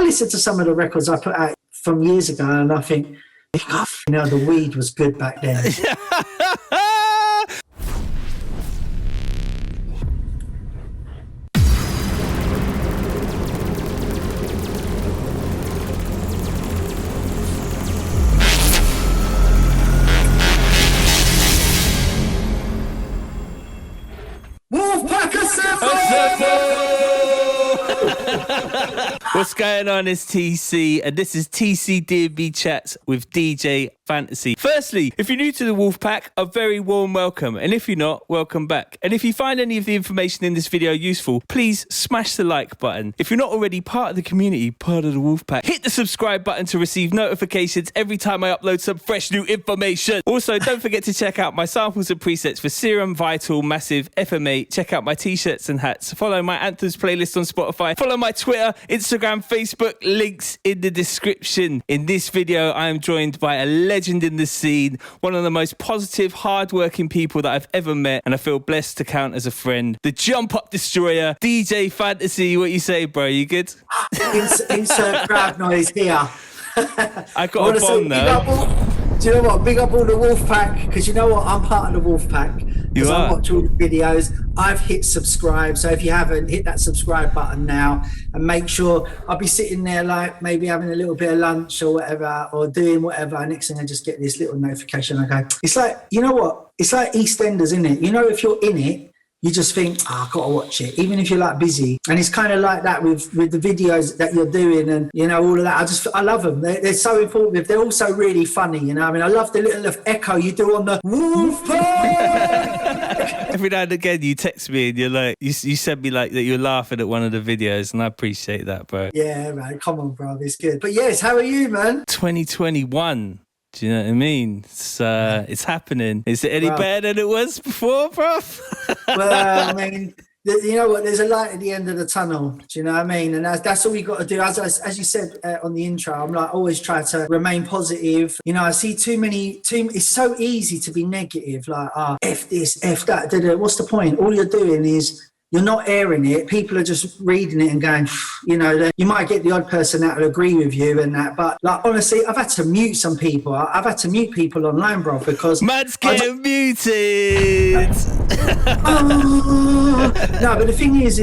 listen to some of the records I put out from years ago, and I think, the weed was good back then. WOLFPACK What's going on? It's TC, and this is TC DnB Chats with DJ Phantasy. Firstly, if you're new to the WOLFPACK, a very warm welcome, and if you're not, welcome back. And if you find any of the information in this video useful, please smash the like button. If you're not already part of the community, part of the WOLFPACK, hit the subscribe button to receive notifications every time I upload some fresh new information. Also, don't forget to check out my samples and presets for Serum, Vital, Massive, FMA. Check out my t-shirts and hats. Follow my Anthems playlist on Spotify. Follow my Twitter, Instagram, Facebook, links in the description. In this video, I am joined by a legend in the scene, one of the most positive, hard-working people that I've ever met, and I feel blessed to count as a friend. The jump-up destroyer, DJ Phantasy. What you say, bro? You good? Insert crowd noise here. I got a bomb now. Do you know what? Big up all the WOLFPACK, because you know what? I'm part of the WOLFPACK. Because I watch all the videos. I've hit subscribe. So if you haven't, hit that subscribe button now and make sure. I'll be sitting there like maybe having a little bit of lunch or whatever, or doing whatever. Next thing I just get this little notification. I go, it's like, you know what? It's like EastEnders, isn't it? You know, if you're in it, you just think, I've got to watch it, even if you're like busy. And it's kind of like that with the videos that you're doing and, you know, all of that. I love them. They're so informative. They're also really funny, you know. I mean, I love the little echo you do on the WOLFPACK. Every now and again, you text me and you're like, you send me like that you're laughing at one of the videos, and I appreciate that, bro. Yeah, man. Come on, bro. It's good. But yes, how are you, man? 2021. Do you know what I mean? It's happening. Is it any better than it was before, bro? Well, I mean, you know what? There's a light at the end of the tunnel. Do you know what I mean? And that's all we got to do. As you said on the intro, I'm like always try to remain positive. You know, I see too many. It's so easy to be negative. Like, F this, F that. What's the point? All you're doing is. You're not airing it. People are just reading it and going, you know, you might get the odd person that will agree with you and that. But like, honestly, I've had to mute some people. I've had to mute people online, bro, because... Man's getting muted! No, but the thing is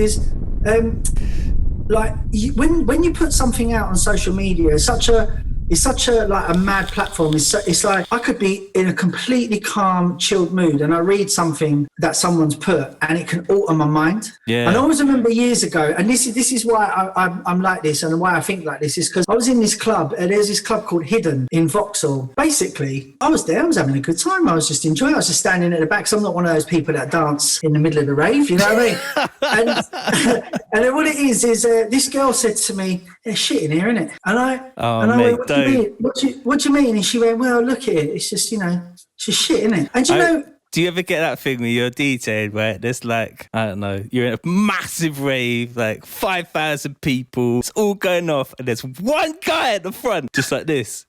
like, when you put something out on social media, it's such a like a mad platform. It's like I could be in a completely calm, chilled mood, and I read something that someone's put, and it can alter my mind. Yeah. And I always remember years ago, and this is why I'm like this, and why I think like this is because I was in this club, and there's this club called Hidden in Vauxhall. Basically, I was there, I was having a good time, I was just enjoying. I was just standing at the back. So I'm not one of those people that dance in the middle of the rave, you know what I mean? and then what it is this girl said to me, "There's shit in here, isn't it?" And I went, what do you mean? And she went, "Well, look at it. It's just, you know, it's just shit, isn't it?" And you know... Do you ever get that thing where you're DJing where there's like, I don't know, you're in a massive rave, like 5,000 people, it's all going off, and there's one guy at the front, just like this.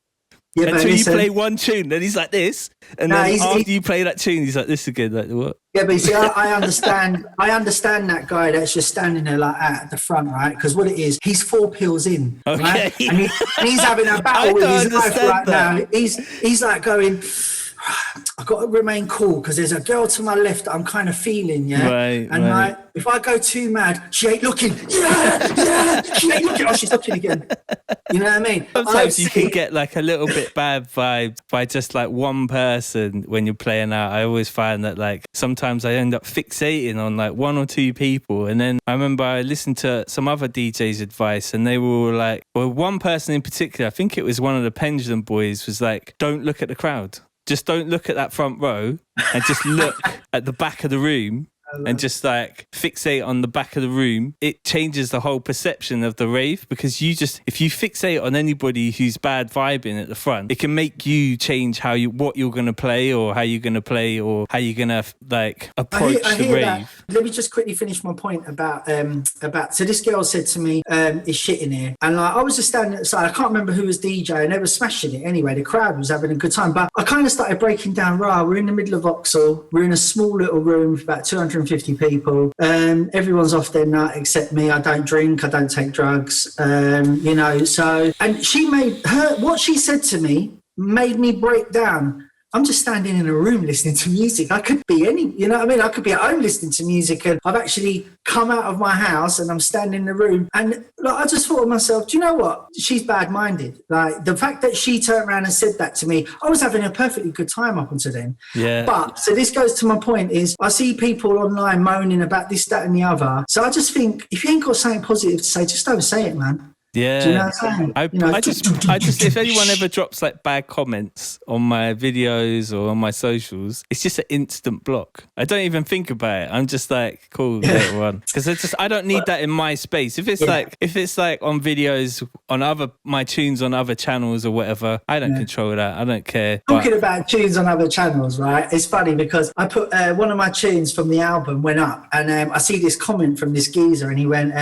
Yeah, until you play one tune, then he's like this, and then after you play that tune, he's like this again, like what? Yeah, but you see, I understand that guy that's just standing there like that at the front, right? Because what it is, he's 4 pills in, right? And he's having a battle with his life right now. He's like going... I've got to remain cool because there's a girl to my left that I'm kind of feeling, like, if I go too mad, she ain't looking. She ain't looking. Oh, she's looking again. You know what I mean? Sometimes you can get like a little bit bad vibes by just like one person when you're playing out. I always find that like sometimes I end up fixating on like 1 or 2 people, and then I remember I listened to some other DJ's advice, and they were all like, well, one person in particular, I think it was one of the Pendulum boys, was like, don't look at the crowd. Just don't look at that front row and just look at the back of the room and just like fixate on the back of the room. It changes the whole perception of the rave, because if you fixate on anybody who's bad vibing at the front, it can make you change what you're going to play, or how you're going to play, or how you're going to like approach the rave. That. Let me just quickly finish my point about so this girl said to me, "Is shit in here?" And like I was just standing at the side. I can't remember who was DJ, and they were smashing it anyway. The crowd was having a good time, but I kind of started breaking down. We're in the middle of Vauxhall. We're in a small little room with about 250 150 people. Everyone's off their nut except me. I don't drink. I don't take drugs. You know, so, and what she said to me made me break down. I'm just standing in a room listening to music. I could be you know what I mean? I could be at home listening to music, and I've actually come out of my house and I'm standing in the room. And like, I just thought to myself, do you know what? She's bad-minded. Like, the fact that she turned around and said that to me, I was having a perfectly good time up until then. Yeah. But, so this goes to my point is, I see people online moaning about this, that, and the other. So I just think, if you ain't got something positive to say, just don't say it, man. Yeah, do you know what I'm saying? I just, if anyone ever drops like bad comments on my videos or on my socials, it's just an instant block. I don't even think about it. I'm just like, cool, later on, because I don't need that in my space. If it's like on videos on my tunes on other channels or whatever, I don't control that. I don't care. Talking about tunes on other channels, right? It's funny because I put one of my tunes from the album went up, and I see this comment from this geezer, and he went,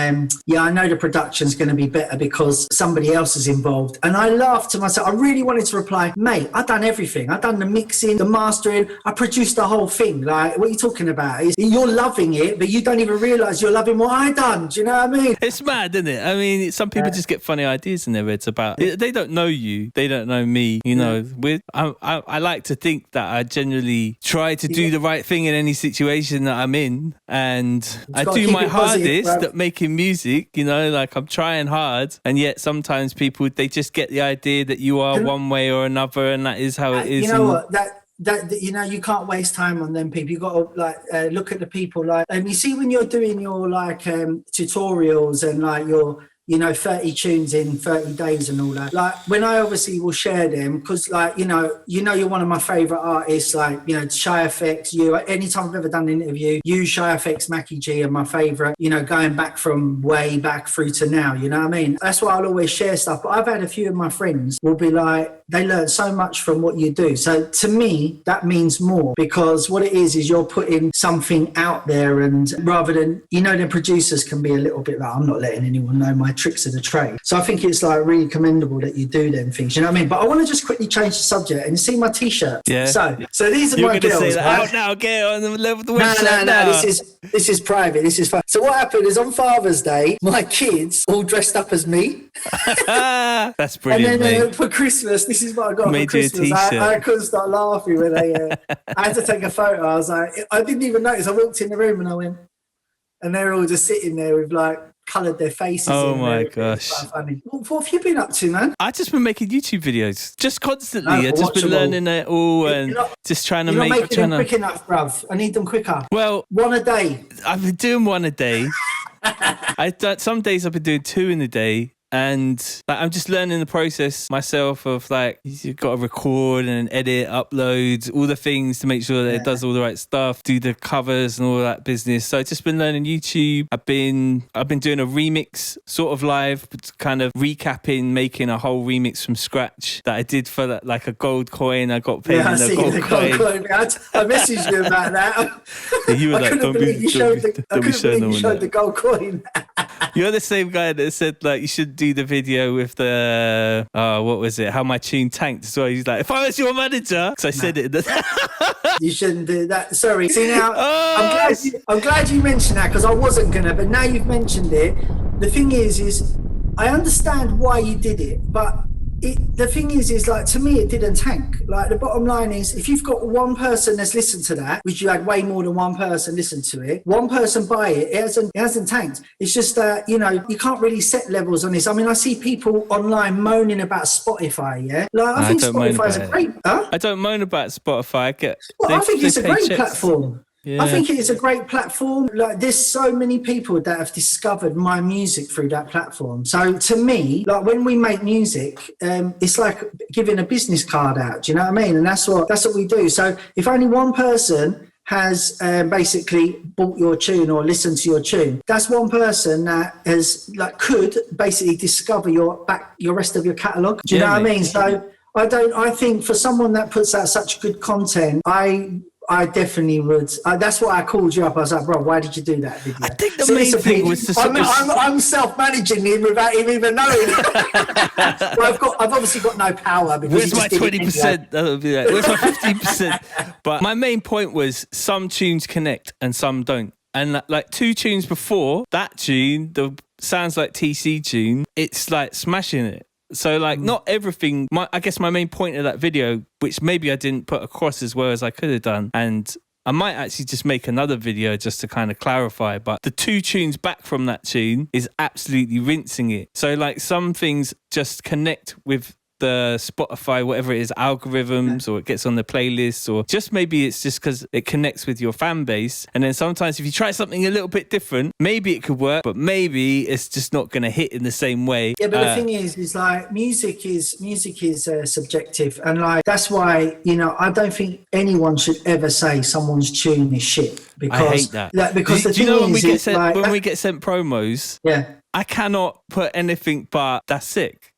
"Yeah, I know the production's going to be better because somebody else is involved." And I laughed to myself. I really wanted to reply, mate, I've done everything. I've done the mixing, the mastering. I produced the whole thing. Like, what are you talking about? You're loving it, but you don't even realise you're loving what I done. Do you know what I mean? It's mad, isn't it? I mean, some people just get funny ideas in their heads about it. They don't know you. They don't know me. You know, I like to think that I generally try to do the right thing in any situation that I'm in. And I do my hardest at making music, you know, like I'm trying hard. And yet sometimes people, they just get the idea that you are one way or another, and that is how it is. You know what? That you know, you can't waste time on them people. You got to like look at the people, like, and you see when you're doing your like tutorials and like your 30 tunes in 30 days and all that. Like, when I obviously will share them, because like, you know, you're one of my favourite artists, like, you know, Shy FX, you, anytime I've ever done an interview, you, Shy FX, Mackie G are my favourite, you know, going back from way back through to now, you know what I mean? That's why I'll always share stuff. But I've had a few of my friends will be like, they learn so much from what you do. So to me, that means more, because what it is you're putting something out there, and rather than, you know, the producers can be a little bit like, I'm not letting anyone know my tricks of the trade. So I think it's like really commendable that you do them things, you know what I mean? But I want to just quickly change the subject, and you see my t-shirt. Yeah. So these are my girls. Say that out now, get on the level. No. This is private. This is fun. So what happened is on Father's Day, my kids all dressed up as me. That's brilliant. And then for Christmas, this is what I got for Christmas. I couldn't start laughing when I had to take a photo. I was like, I didn't even notice. I walked in the room and I went, and they're all just sitting there with like coloured their faces. Oh my gosh. Funny. What have you been up to, man? I've just been making YouTube videos, just constantly. I've just been learning it all and just trying to make... You're not making them quick enough, bruv. I need them quicker. Well... One a day. I've been doing one a day. Some days I've been doing two in a day. And like, I'm just learning the process myself of like, you've got to record and edit, upload, all the things to make sure that it does all the right stuff, do the covers and all that business. So I've just been learning YouTube. I've been doing a remix sort of live, kind of recapping, making a whole remix from scratch that I did for that, like a gold coin. I got paid in a gold coin. I messaged you about that. You were like, don't be showing the gold coin. You're the same guy that said like you should do the video with the what was it? How my tune tanked as well. He's like, if I was your manager, because I said it. You shouldn't do that. Sorry. See now, I'm glad you mentioned that, because I wasn't gonna, but now you've mentioned it. The thing is I understand why you did it, but the thing is like, to me, it didn't tank. Like, the bottom line is, if you've got one person that's listened to that, which you had way more than one person listen to it, one person buy it, it hasn't tanked. It's just that, you know, you can't really set levels on this. I mean, I see people online moaning about Spotify, yeah? Like, I think Spotify is a great... Huh? I don't moan about Spotify. I think it's a great platform. Yeah. I think it is a great platform. Like, there's so many people that have discovered my music through that platform. So to me, like, when we make music, it's like giving a business card out. Do you know what I mean? And that's what we do. So if only one person has basically bought your tune or listened to your tune, that's one person that has could basically discover your rest of your catalogue. Do you know what I mean? So I think for someone that puts out such good content, I definitely would. That's why I called you up. I was like, bro, why did you do that video? I think the main thing was to I'm self-managing him without him even knowing. Well, I've obviously got no power. Where's my 20%? That would be like, where's my 15%? But my main point was, some tunes connect and some don't. And like 2 tunes before that tune, the Sounds Like TC tune, it's like smashing it. So like not everything, I guess my main point of that video, which maybe I didn't put across as well as I could have done, and I might actually just make another video just to kind of clarify, but the 2 tunes back from that tune is absolutely rinsing it. So like some things just connect with the Spotify, whatever it is, algorithms, or it gets on the playlist, or just maybe it's just because it connects with your fan base. And then sometimes if you try something a little bit different, maybe it could work, but maybe it's just not going to hit in the same way. Yeah, but the thing is like music is subjective, and like that's why, you know, I don't think anyone should ever say someone's tune is shit, because I hate that. Like, because do you know when we get sent like, when we get sent promos? Yeah, I cannot put anything but that's sick.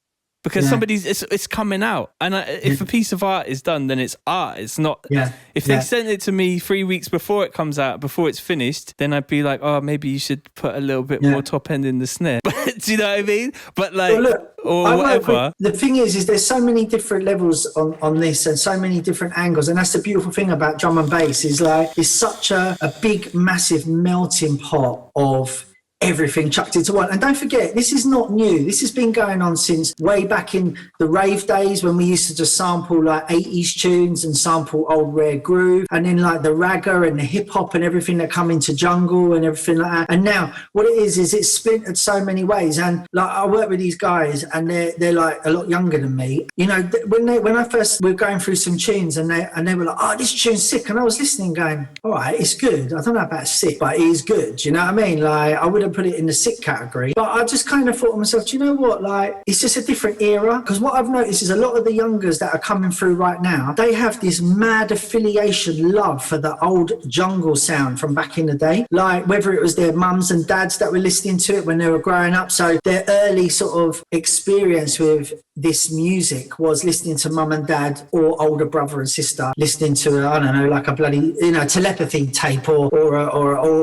Because it's coming out, and if a piece of art is done, then it's art. It's not. Yeah. If they sent it to me 3 weeks before it comes out, before it's finished, then I'd be like, oh, maybe you should put a little bit more top end in the snare. Do you know what I mean? But like, well, look, or whatever. The thing is there's so many different levels on this, and so many different angles, and that's the beautiful thing about drum and bass is like it's such a big, massive melting pot of everything chucked into one. And don't forget, this is not new. This has been going on since way back in the rave days, when we used to just sample like 80s tunes and sample old rare groove, and then like the ragga and the hip hop and everything that come into jungle and everything like that. And now what it is it's splintered so many ways. And like I work with these guys, and they're like a lot younger than me. You know, when I first were going through some tunes, and they were like, oh, this tune's sick, and I was listening going, all right, it's good. I don't know about sick, but it is good. You know what I mean? Like I wouldn't put it in the sick category, but I just kind of thought to myself, do you know what, like it's just a different era. Because what I've noticed is a lot of the youngers that are coming through right now, they have this mad affiliation love for the old jungle sound from back in the day, like whether it was their mums and dads that were listening to it when they were growing up. So their early sort of experience with this music was listening to mum and dad or older brother and sister listening to I don't know, like a bloody, you know, telepathy tape or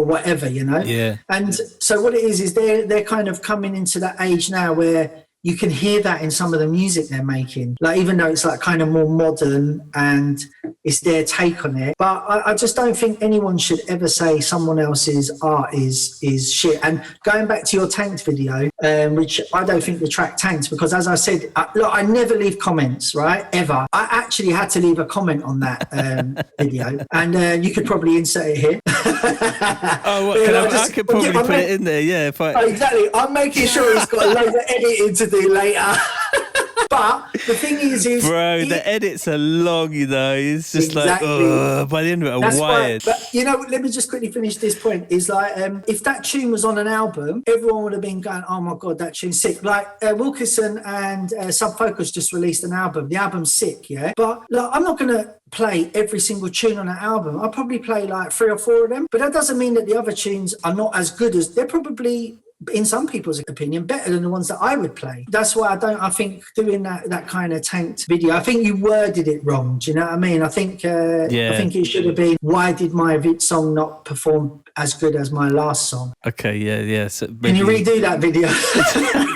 whatever, you know. Yeah. And so what it is they're kind of coming into that age now where you can hear that in some of the music they're making, like even though it's like kind of more modern and it's their take on it. But I just don't think anyone should ever say someone else's art is shit. And going back to your Tanked video, which I don't think the track tanked, because as I said, look, I never leave comments, right? Ever. I actually had to leave a comment on that video, and you could probably insert it here. Oh, what, I could probably put it in there, yeah. Exactly. I'm making sure he's got a load of editing to do later. But the thing is bro, the edits are long, you know. It's just exactly. Like, by the end of it, I'm wired. But you know, let me just quickly finish this point. Is like, if that tune was on an album, everyone would have been going, "Oh my god, that tune's sick!" Like Wilkerson and Sub Focus just released an album. The album's sick, yeah. But like, I'm not gonna play every single tune on that album. I'll probably play like 3 or 4 of them. But that doesn't mean that the other tunes are not as good as they're probably, in some people's opinion, better than the ones that I would play. That's why I think doing that kind of tanked video, I think you worded it wrong. Do you know what I mean? I think I think it should have been, why did my song not perform as good as my last song? Okay, yeah. So can you redo that video?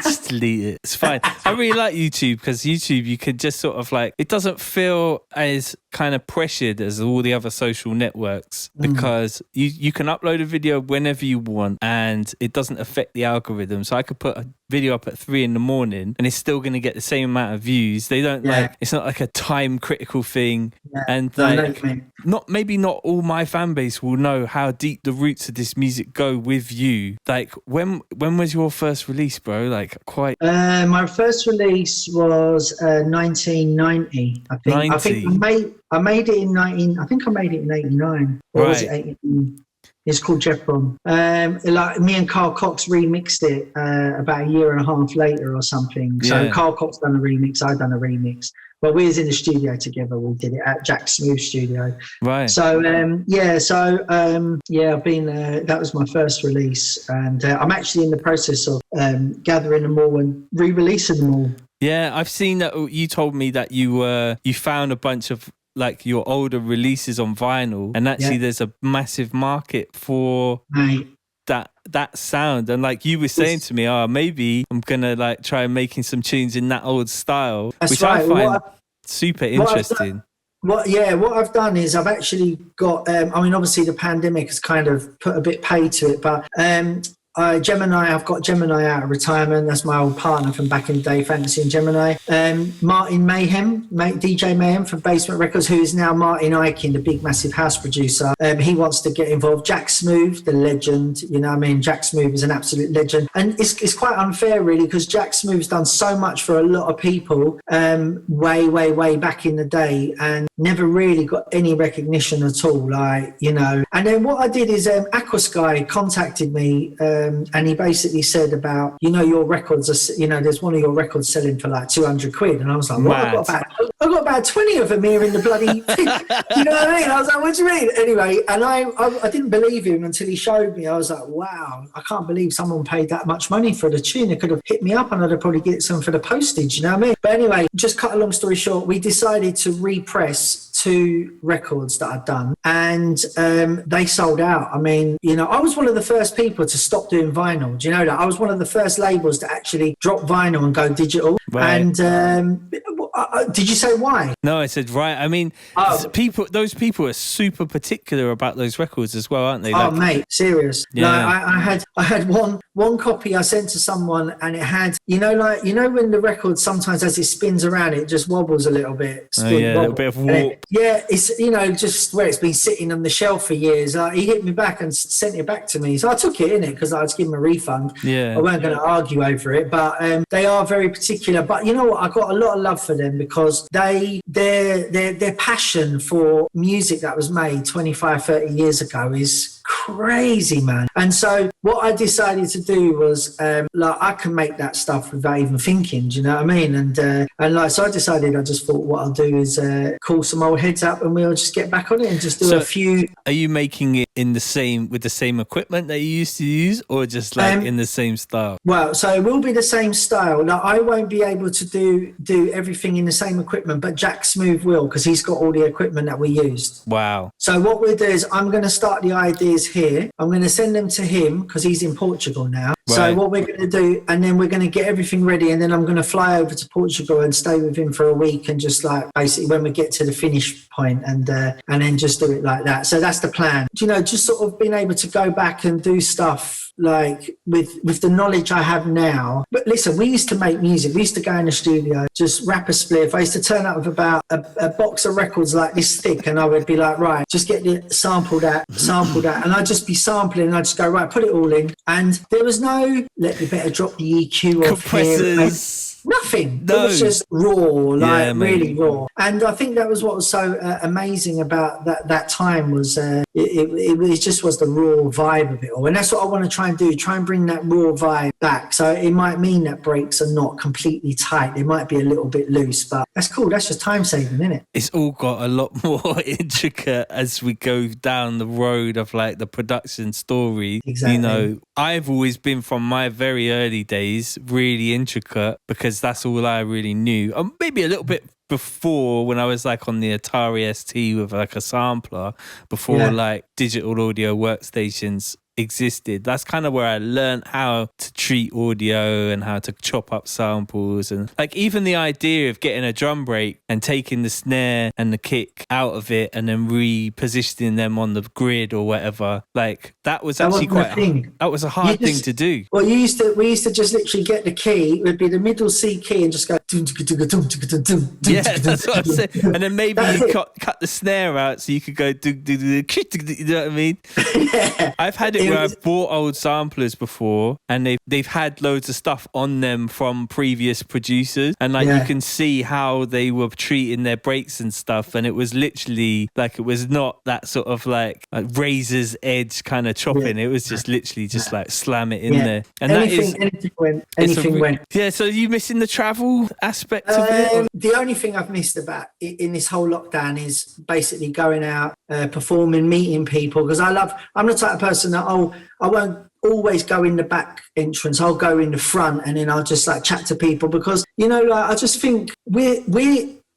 Just delete it. It's fine. I really like YouTube, because YouTube, you could just sort of like, it doesn't feel as kind of pressured as all the other social networks, because you can upload a video whenever you want and it doesn't affect the algorithm. So I could put a video up at 3 a.m. and it's still going to get the same amount of views. They don't like, it's not like a time critical thing. And like, maybe not all my fan base will know how deep the roots of this music go with you. Like when was your first release, bro? Like quite. My first release was 1990. I think I made it in 89. Or was it 89? It's called Jeffron. Like me and Carl Cox remixed it about a year and a half later or something. So Carl Cox done a remix, I done a remix. Well, we was in the studio together. We did it at Jack Smooth Studio. Right. So I've been. That was my first release, and I'm actually in the process of gathering them all and re-releasing them all. Yeah, I've seen that. You told me that you found a bunch of like your older releases on vinyl, and actually there's a massive market for that sound. And like you were saying to me, maybe I'm gonna like try making some tunes in that old style. That's which right. I find super interesting. What I've done is I've actually got, obviously the pandemic has kind of put a bit pay to it, but I've got Gemini out of retirement. That's my old partner from back in the day, Fantasy and Gemini. Martin Mayhem, DJ Mayhem from Basement Records, who is now Martin Ikin, the big, massive house producer. He wants to get involved. Jack Smooth, the legend, you know what I mean? Jack Smooth is an absolute legend. And it's quite unfair, really, because Jack Smooth's done so much for a lot of people way back in the day and never really got any recognition at all, like, you know. And then what I did is Aquasky contacted me and he basically said about, you know, your records are, you know, there's one of your records selling for like 200 quid. And I was like, well, I've got about 20 of them here in the bloody thing. You know what I mean? I was like, what do you mean? Anyway, and I didn't believe him until he showed me. I was like, wow, I can't believe someone paid that much money for the tune. It could have hit me up and I'd have probably get some for the postage, you know what I mean? But anyway, just cut a long story short, we decided to repress 2 records that I'd done and they sold out. I mean, you know, I was one of the first people to stop doing vinyl. Do you know that? I was one of the first labels to actually drop vinyl and go digital. Right. And did you say why? No, I said right. I mean, those people are super particular about those records as well, aren't they? Oh, mate, serious. Yeah. Like, I had one copy I sent to someone, and it had, you know when the record sometimes as it spins around, it just wobbles a little bit. A little bit of warp. It's, you know, just where it's been sitting on the shelf for years. He hit me back and sent it back to me, so I took it in it because I was giving him a refund. Yeah, I weren't going to argue over it, but they are very particular. But you know what? I got a lot of love for them because their passion for music that was made 25, 30 years ago is crazy, man. And so what I decided to do was like, I can make that stuff without even thinking, do you know what I mean? And like, so I decided, I just thought what I'll do is call some old heads up and we'll just get back on it and just do a few. Are you making it with the same equipment that you used to use, or just like in the same style? Well, so it will be the same style. Now, I won't be able to do everything in the same equipment, but Jack Smooth will, because he's got all the equipment that we used. Wow. So what we'll do is I'm going to start the ideas here. I'm going to send them to him because he's in Portugal now. Right. So what we're going to do, and then we're going to get everything ready, and then I'm going to fly over to Portugal and stay with him for a week, and just like basically when we get to the finish point, and then just do it like that. So that's the plan. You know, just sort of being able to go back and do stuff like with the knowledge I have now. But listen, we used to make music. We used to go in the studio, just rap a spliff. I used to turn up with about a box of records like this thick, and I would be like, right, just get the sample that, and I'd just be sampling, and I'd just go, right, put it all in. And there was no, let me better drop the EQ off compressors. Nothing. No. It was just raw, like really raw. And I think that was what was so amazing about that time was it just was the raw vibe of it all. And that's what I want to try and do, try and bring that raw vibe back. So it might mean that breaks are not completely tight. They might be a little bit loose, but that's cool. That's just time saving, isn't it? It's all got a lot more intricate as we go down the road of like the production story. Exactly. You know, I've always been from my very early days really intricate because that's all I really knew. Maybe a little bit before, when I was like on the Atari ST with like a sampler, before like digital audio workstations existed. That's kind of where I learned how to treat audio and how to chop up samples, and like even the idea of getting a drum break and taking the snare and the kick out of it and then repositioning them on the grid or whatever, like that was actually that was a hard thing to do. Well, we used to just literally get the key, it would be the middle C key, and just go yeah, that's what I'm saying. And then maybe you cut the snare out so you could go you know what I mean? Yeah. I've had it where I've bought old samplers before, and they've had loads of stuff on them from previous producers, and like you can see how they were treating their breaks and stuff, and it was literally like, it was not that sort of like razor's edge kind of chopping. It was just literally just like slam it in there. And anything went. Yeah, so are you missing the travel aspect of it? The only thing I've missed about in this whole lockdown is basically going out, performing, meeting people, because I'm the type of person that I won't always go in the back entrance. I'll go in the front, and then I'll just like chat to people, because you know, like, I just think we're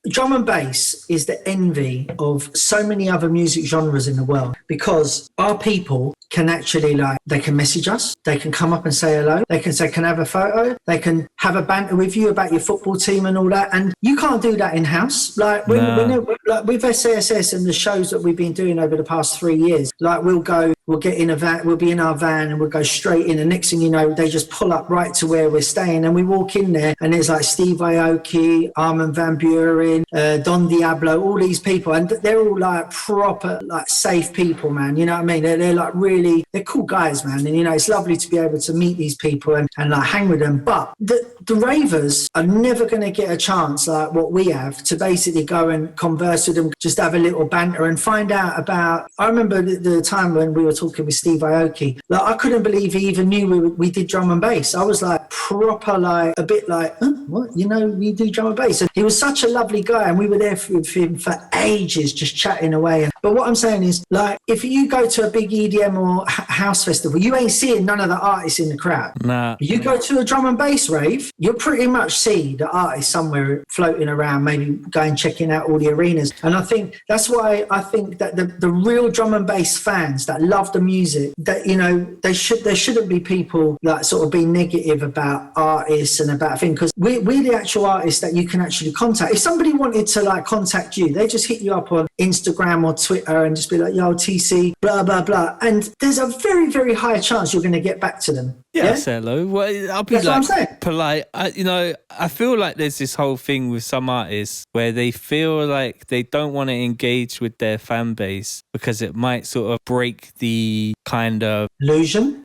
drum and bass is the envy of so many other music genres in the world, because our people can actually they can message us, they can come up and say hello, they can say, can I have a photo, they can have a banter with you about your football team and all that. And you can't do that in-house. Like with SASS and the shows that we've been doing over the past 3 years, like we'll get in a van, we'll be in our van and we'll go straight in, and next thing you know, they just pull up right to where we're staying, and we walk in there and there's like Steve Aoki, Armin van Buren, Don Diablo, all these people, and they're all like proper like safe people, man. You know what I mean? They're like really, they're cool guys, man. And you know, it's lovely to be able to meet these people and like hang with them. But the ravers are never going to get a chance like what we have to basically go and converse with them, just have a little banter and find out about. I remember the time when we were talking with Steve Aoki, like I couldn't believe he even knew we did drum and bass. I was like proper, like a bit like, what? You know, we do drum and bass. And he was such a lovely guy, and we were there with him for ages, just chatting away. But what I'm saying is, like, if you go to a big EDM or house festival, you ain't seeing none of the artists in the crowd. Nah. You go to a drum and bass rave, you'll pretty much see the artist somewhere floating around, maybe going checking out all the arenas. And I think that's why I think that the real drum and bass fans that love the music, that, you know, there shouldn't be people like sort of being negative about artists and about things, because we're the actual artists that you can actually contact. If somebody wanted to like contact you, they just hit you up on Instagram or Twitter and just be like, yo, TC, blah, blah, blah. And there's a very, very high chance you're going to get back to them. Yeah, hello. Well, I'll be like polite. I feel like there's this whole thing with some artists where they feel like they don't want to engage with their fan base because it might sort of break the kind of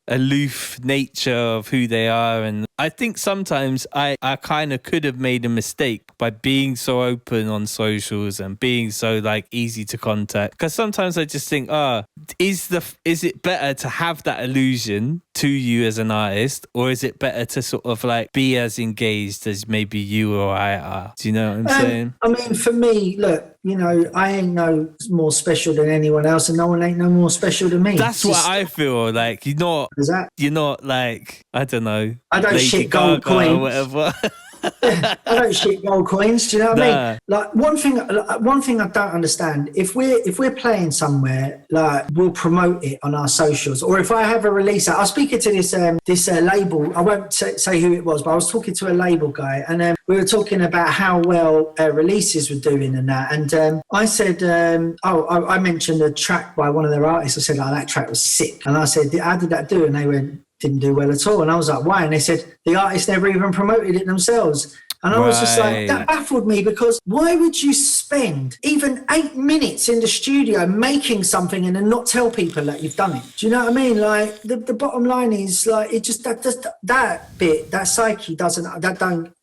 aloof nature of who they are. And I think sometimes I kind of could have made a mistake by being so open on socials and being so like easy to contact, because sometimes I just think, is it better to have that illusion to you as an artist, or is it better to sort of like be as engaged as maybe you or I are? Do you know what I'm saying? I mean, for me, look, you know, I ain't no more special than anyone else, and no one ain't no more special than me. That's what I feel. Like you're not like, I don't know, I don't Lady shit gold Gaga coins or whatever. I don't shit gold coins. Do you know what I mean? Like one thing I don't understand, if we're playing somewhere, like we'll promote it on our socials, or if I have a release out, I was speaking to this label. I won't say who it was, but I was talking to a label guy, and we were talking about how well releases were doing and that. And I said, I mentioned a track by one of their artists. I said, that track was sick. And I said, how did that do? And they went, didn't do well at all. And I was like, why? And they said the artist never even promoted it themselves. And I was just like, that baffled me, because why would you spend even 8 minutes in the studio making something and then not tell people that you've done it? Do you know what I mean? Like the bottom line is like, it just, that bit, that psyche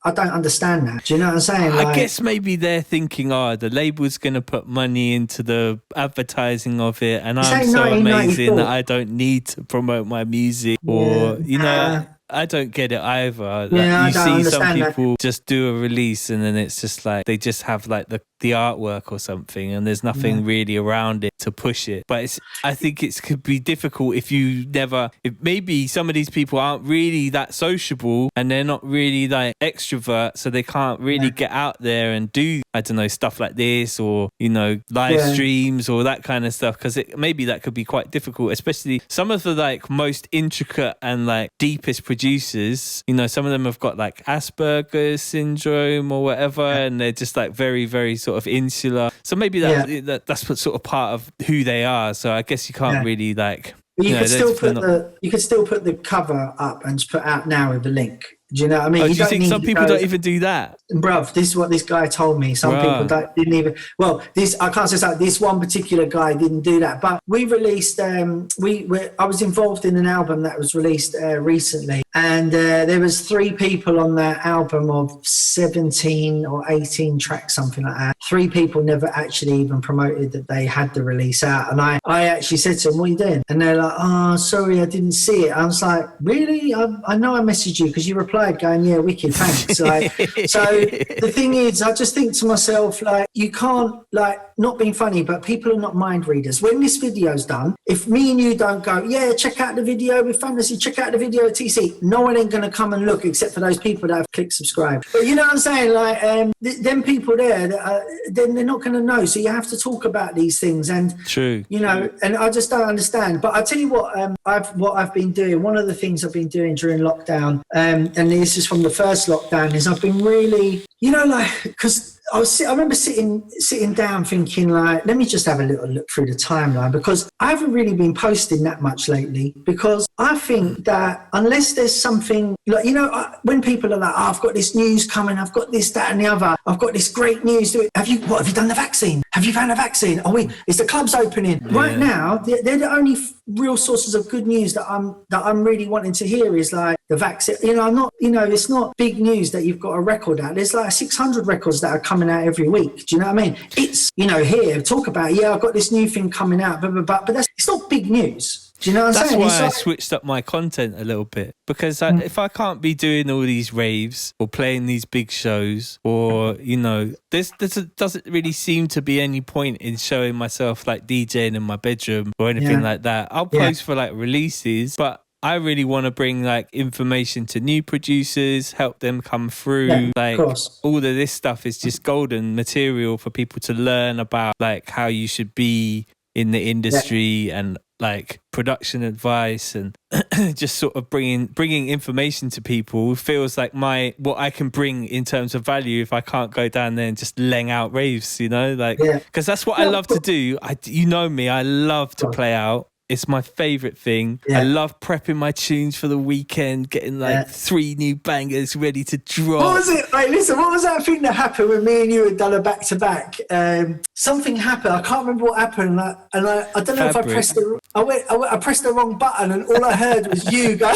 I don't understand that. Do you know what I'm saying? I guess maybe they're thinking, the label's going to put money into the advertising of it, and I'm so amazing that I don't need to promote my music, or, you know... I don't get it either. Like, you see some people just do a release and then it's just like they just have like the artwork or something, and there's nothing really around it to push it. But I think it could be difficult if maybe some of these people aren't really that sociable and they're not really like extrovert, so they can't really get out there and do, I don't know, stuff like this, or, you know, live streams or that kind of stuff, because maybe that could be quite difficult, especially some of the like most intricate and like deepest producers. You know, some of them have got like Asperger's syndrome or whatever, and they're just like very, very sort of insular. So maybe that's what sort of part of who they are. So I guess you can't really like. But you could still put the cover up and just put out now with the link. Do you know what I mean? Do you think some people don't even do that? Bruv, this is what this guy told me. Some people didn't even... Well, I can't say that. This one particular guy didn't do that. But we released... I was involved in an album that was released recently. And there was 3 people on that album of 17 or 18 tracks, something like that. 3 people never actually even promoted that they had the release out. And I actually said to them, what are you doing? And they're like, sorry, I didn't see it. I was like, really? I know I messaged you because you replied replied going, yeah, wicked, thanks. Like, so the thing is, I just think to myself, like, you can't, like, not being funny, but people are not mind readers. When this video's done, if me and you don't go, yeah, check out the video with Fantasy, check out the video at TC, no one ain't going to come and look except for those people that have clicked subscribe. But you know what I'm saying? Like, them people there, then they're not going to know. So you have to talk about these things. And, true, you know, and I just don't understand. But I tell you what, I've been doing, one of the things I've been doing during lockdown, and this is from the first lockdown, is I've been really, you know, like, because I remember sitting down thinking, like, let me just have a little look through the timeline, because I haven't really been posting that much lately, because I think that unless there's something, like, you know, when people are like, oh, I've got this news coming, I've got this, that and the other, I've got this great news. Have you done the vaccine? Have you found a vaccine? Is the clubs opening? Yeah. Right now, they're the only real sources of good news that I'm really wanting to hear is like the vaccine. You know, I'm not, you know, it's not big news that you've got a record out. There's like 600 records that are coming out every week. Do you know what I mean? It's, you know, here, talk about, yeah, I've got this new thing coming out, but it's not big news. Do you know what I'm saying? That's why I switched up my content a little bit, because if I can't be doing all these raves or playing these big shows, or, you know, this doesn't really seem to be any point in showing myself like DJing in my bedroom or anything like that. I'll post for like releases, but I really want to bring like information to new producers, help them come through. Yeah, like all of this stuff is just golden material for people to learn about, like how you should be in the industry and like production advice, and just sort of bringing information to people feels like what I can bring in terms of value if I can't go down there and just leng out raves, you know, like, because that's what I love to do. You know me, I love to play out. It's my favourite thing. Yeah. I love prepping my tunes for the weekend, getting like 3 new bangers ready to drop. What was it? Like, listen, what was that thing that happened when me and you had done a back-to-back? Something happened. I can't remember what happened. And I don't know if I pressed I pressed the wrong button, and all I heard was you go...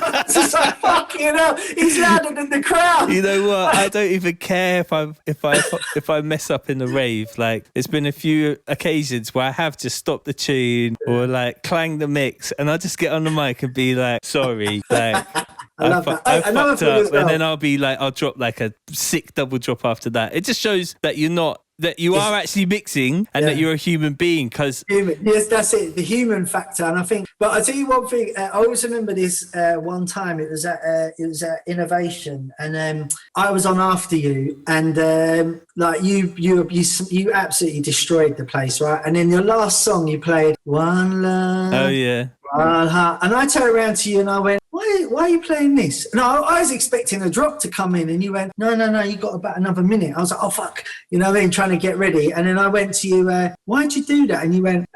It's just like, fucking hell, he's louder than the crowd. You know what? I don't even care if I mess up in the rave. Like, there's been a few occasions where I have just stopped the tune or like clanged the mix, and I'll just get on the mic and be like, sorry, like I fucked up, and then I'll be like, I'll drop like a sick double drop after that. It just shows that that you are actually mixing and that you're a human being. Yes, that's it, the human factor. And I think, but I'll tell you one thing, I always remember this one time, it was at Innovation, and I was on after you, and like you absolutely destroyed the place, right? And in your last song you played One Love. Oh yeah. And I turned around to you and I went, why are you playing this? No, I was expecting a drop to come in, and you went, no, you got about another minute. I was like, oh, fuck. You know what I mean? Trying to get ready. And then I went to you, why'd you do that? And you went,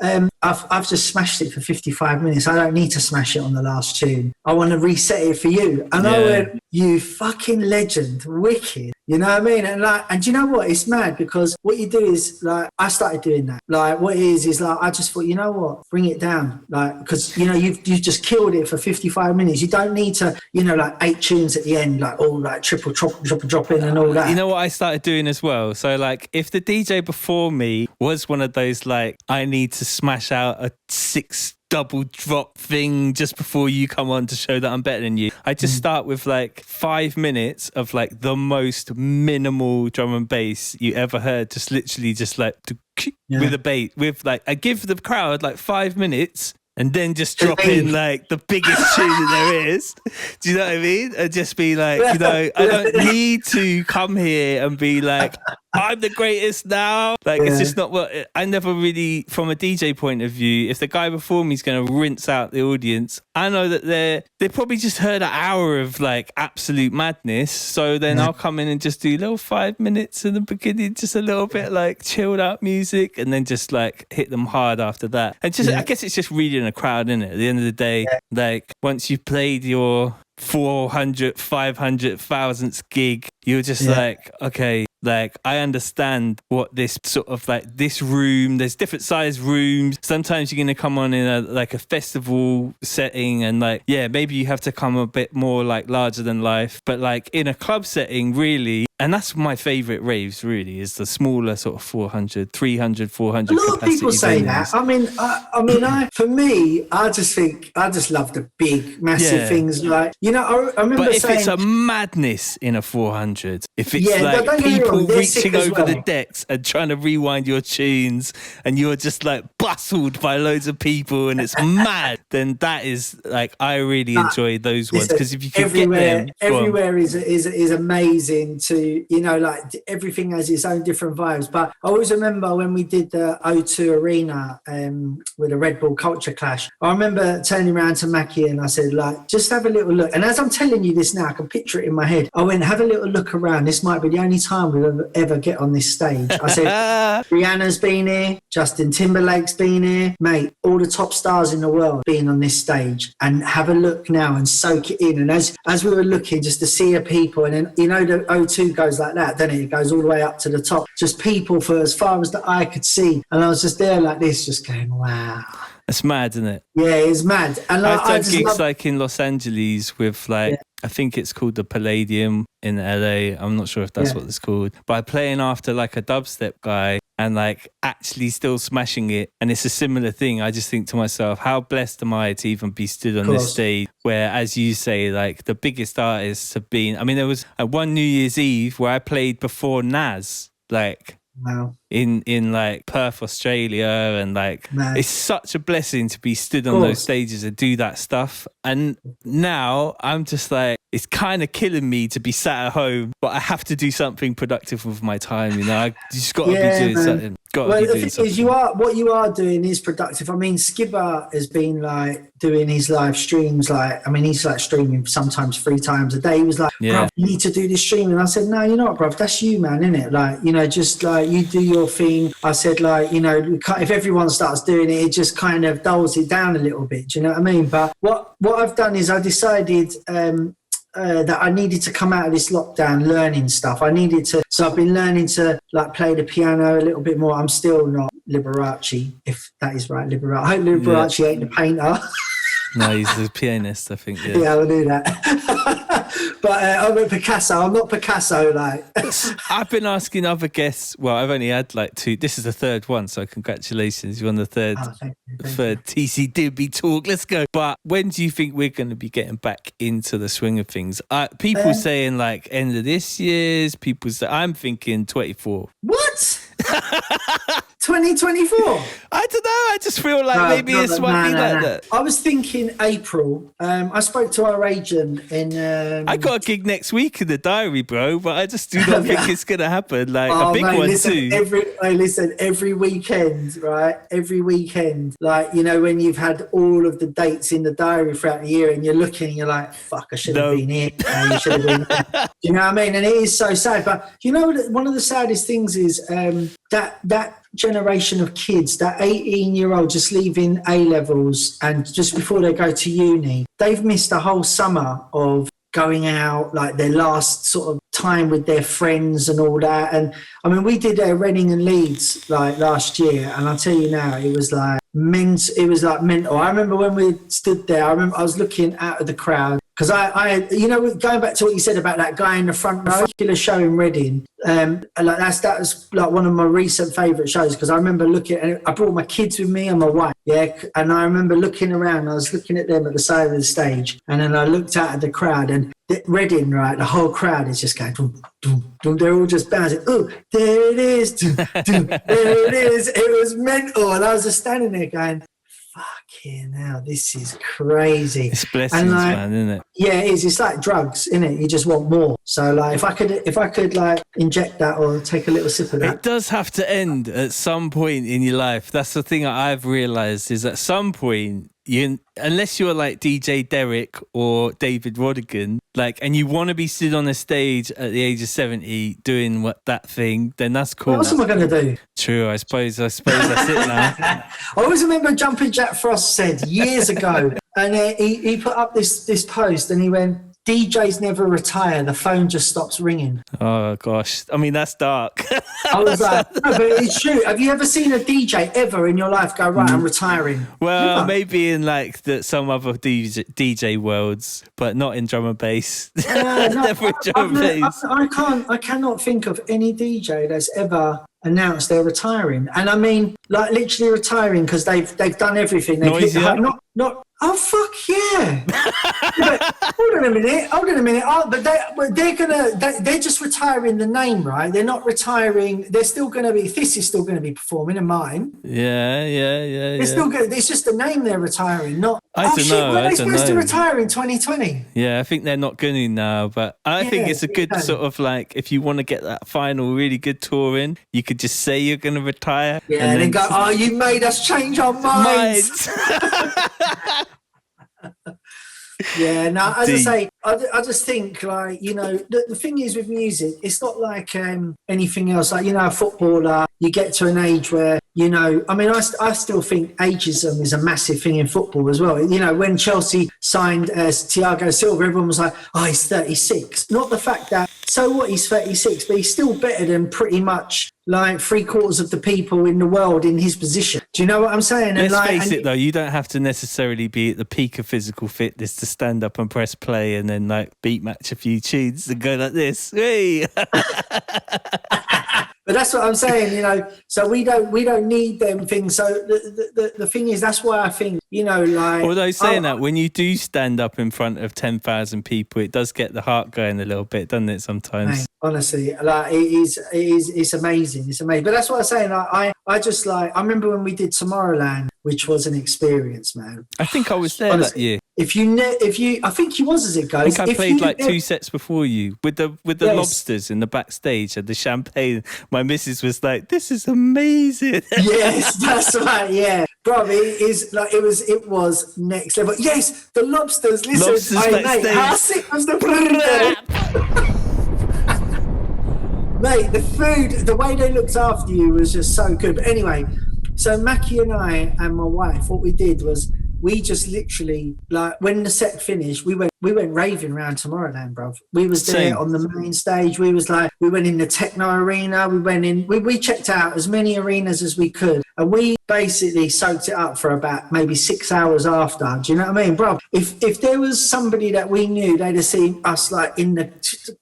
I've just smashed it for 55 minutes. I don't need to smash it on the last tune. I want to reset it for you. And I went, you fucking legend, wicked. You know what I mean? And you know what? It's mad, because what you do is, like, I started doing that. Like, what it is like, I just thought, you know what? Bring it down. Like, because, you know, you've just killed it for 55 minutes. You don't need to, you know, like 8 tunes at the end, like all like triple drop in and all that. You know what I started doing as well? So, like, if the DJ before me was one of those, like, I need to smash out a 6 double drop thing just before you come on to show that I'm better than you, I just start with like 5 minutes of like the most minimal drum and bass you ever heard, just literally just like with a bass, with like, I give the crowd like 5 minutes and then just drop in like the biggest tune that there is. Do you know what I mean? And just be like, you know, I don't need to come here and be like, I'm the greatest now. Like, it's just not what I never really, from a DJ point of view, if the guy before me is going to rinse out the audience, I know that they probably just heard an hour of like absolute madness. So then I'll come in and just do little 5 minutes in the beginning, just a little bit like chilled out music, and then just like hit them hard after that. And just, I guess it's just reading a crowd, isn't it? At the end of the day, like, once you've played your 400, 500,000th gig, you're just like, okay, Like, I understand what this sort of like this room, there's different size rooms. Sometimes you're going to come on in a festival setting and like, yeah, maybe you have to come a bit more like larger than life. But like in a club setting, really, and that's my favorite raves, really, is the smaller sort of 400, 300, 400 A lot of people say that. I mean, for me, I just love the big, massive things. Like, you know, I remember but if saying, it's a madness in a 400, if it's like don't get me people wrong, they're reaching sick as over the well. decks and trying to rewind your tunes and you're just like bustled by loads of people and it's mad, then that is like, I really enjoy those ones, because if you can get them, everywhere is amazing to, you know, like everything has its own different vibes. But I always remember when we did the O2 Arena with the Red Bull Culture Clash, I remember turning around to Mackie and I said, like, just have a little look. And as I'm telling you this now, I can picture it in my head. I went, have a little look around. This might be the only time we'll ever get on this stage. I said, Rihanna's been here, Justin Timberlake's been here, mate, all the top stars in the world being on this stage. And have a look now and soak it in. And as we were looking, just to see the people, and then, you know, the O2 goes like that, doesn't it? It goes all the way up to the top. Just people for as far as the eye could see. And I was just there like this, just going, wow. It's mad, isn't it? Yeah, it's mad. And like, I've done gigs like in Los Angeles with like, I think it's called the Palladium in LA. I'm not sure if that's what it's called. But playing after like a dubstep guy and like actually still smashing it. And it's a similar thing. I just think to myself, how blessed am I to even be stood on this stage where, as you say, like the biggest artists have been. I mean, there was one New Year's Eve where I played before Nas, like... Wow. In like Perth, Australia, and like it's such a blessing to be stood on those stages and do that stuff. And now I'm just like, it's kind of killing me to be sat at home, but I have to do something productive with my time. You know, I just got to be doing something. The thing is, what you are doing is productive. I mean, Skibber has been like doing his live streams. Like, I mean, he's like streaming sometimes 3 times a day. He was like, bruv, you need to do this stream. And I said, no, you know what, bruv, that's you, man, innit? Like, you know, just like you do your thing. I said, like, you know, if everyone starts doing it, it just kind of dulls it down a little bit. Do you know what I mean? But what I've done is I decided that I needed to come out of this lockdown learning stuff. So I've been learning to like play the piano a little bit more. I'm still not Liberace, if that is right, Liberace. I hope Liberace ain't the painter. No, he's the pianist, I think. Yeah, I'll do that. But I'm a Picasso. I'm not Picasso, like. I've been asking other guests. Well, I've only had like 2. This is the 3rd one, so congratulations. You're on the 3rd, thank you. DnB Talk. Let's go. But when do you think we're going to be getting back into the swing of things? People saying like end of this year's. People say, I'm thinking 24. What? 2024? I don't know. I just feel like maybe it's might be like that. I was thinking April. I spoke to our agent in... I got a gig next week in the diary, bro, but I just do not think it's going to happen. Like a big one too. Every weekend, right? Every weekend. Like, you know, when you've had all of the dates in the diary throughout the year and you're looking, you're like, fuck, I should have been here. You should have been there. Do you know what I mean? And it is so sad. But you know, one of the saddest things is that generation of kids, that 18-year-old just leaving A-levels and just before they go to uni, they've missed a whole summer of going out, like their last sort of time with their friends and all that. And I mean, we did Reading and Leeds like last year, and I'll tell you now, it was like mental. I remember when we stood there, I was looking out of the crowd because I you know, going back to what you said about that guy in the front row, particular show in Reading, like that was like one of my recent favourite shows because I remember looking, and I brought my kids with me and my wife, and I remember looking around, I was looking at them at the side of the stage, and then I looked out at the crowd, and Reading, right, the whole crowd is just going, dum, dum, dum. They're all just bouncing. Oh, there it is, dum, dum, there it is. It was mental, and I was just standing there going, fucking hell, this is crazy. It's blessings, like, man, isn't it? Yeah, it is. It's like drugs, isn't it? You just want more. So, like, if I could, like, inject that or take a little sip of that. It does have to end at some point in your life. That's the thing I've realised is at some point, unless you're like DJ Derek or David Rodigan, like, and you want to be stood on a stage at the age of 70 doing that thing, then that's cool. What else am I going to do? True, I suppose that's it now. I always remember Jumping Jack Frost said years ago, and he put up this post, and he went, DJs never retire. The phone just stops ringing. Oh gosh, I mean that's dark. I was like, no, but it's true. Have you ever seen a DJ ever in your life go, right, I'm retiring? Well, Never. maybe in like some other DJ worlds, but not in drum and bass. No, Never in drum and bass. I cannot think of any DJ that's ever announced they're retiring. And I mean, like literally retiring because they've done everything. They've hit the, not. Oh fuck yeah! Hold on a minute. Oh, but they're just retiring the name, right? They're not retiring. They're still going to be. This is still going to be performing in mine. Yeah. It's still good. It's just the name they're retiring, not. I don't know. Were they supposed to retire in 2020? Yeah, I think they're not going to now, but I think it's a good sort of like if you want to get that final really good tour in, you could just say you're going to retire. Yeah, and then go, oh, you made us change our minds. Yeah, no, as I say, I just think like, you know, the thing is with music, it's not like anything else. Like, you know, a footballer, you get to an age where, you know, I mean, I still think ageism is a massive thing in football as well. You know, when Chelsea signed Thiago Silva, everyone was like, oh, he's 36. Not the fact that, so what, he's 36, but he's still better than pretty much like 3/4 of the people in the world in his position. Do you know what I'm saying? Let's face it though, you don't have to necessarily be at the peak of physical fitness to stand up and press play and then like beat match a few tunes and go like this. Hey! But that's what I'm saying, you know. So we don't need them things. So the thing is, that's why I think, you know, like. Although saying that, when you do stand up in front of 10,000 people, it does get the heart going a little bit, doesn't it? Sometimes. Mate, honestly, like it's amazing. It's amazing. But that's what I'm saying. Like, I just like, I remember when we did Tomorrowland, which was an experience, man. I think I was there that year. If you, I think you was as it goes. I think I played like 2 sets before you with the lobsters in the backstage and the champagne. My missus was like, "This is amazing." Yes, that's right. Yeah, bro, it was next level. Yes, the lobsters. Listen, mate, how sick was the food there? Mate, the food, the way they looked after you was just so good. But anyway, so Mackie and I and my wife, what we did was we just literally, like, when the set finished, we went raving around Tomorrowland, bruv. We was there on the main stage. We went in the techno arena. We checked out as many arenas as we could. And we basically soaked it up for about maybe 6 hours after. Do you know what I mean, bruv? If there was somebody that we knew, they'd have seen us like in the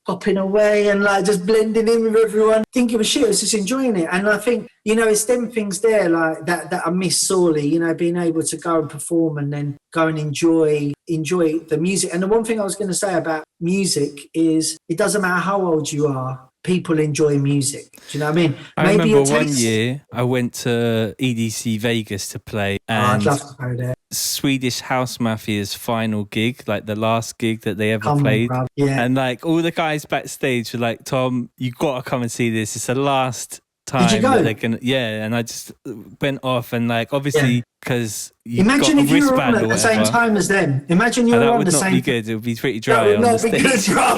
popping away and like just blending in with everyone. Didn't give a shit. I was just enjoying it. And I think, you know, it's them things there like that I miss sorely, you know, being able to go and perform and then go and enjoy the music. And the one thing I was going to say about music is it doesn't matter how old you are, people enjoy music. Do you know what I mean? I remember one year I went to EDC Vegas to play, and I'd love to go there. Swedish House Mafia's final gig, like the last gig that they ever played. Yeah. And like all the guys backstage were like, "Tom, you got to come and see this. It's the last time." Did you go? That they're gonna, yeah, and I just went off and like obviously because you imagine got if a you were wristband on at the same time as them. Imagine you were on the same. That would not be good. It would be pretty dry. That would not be good, bro.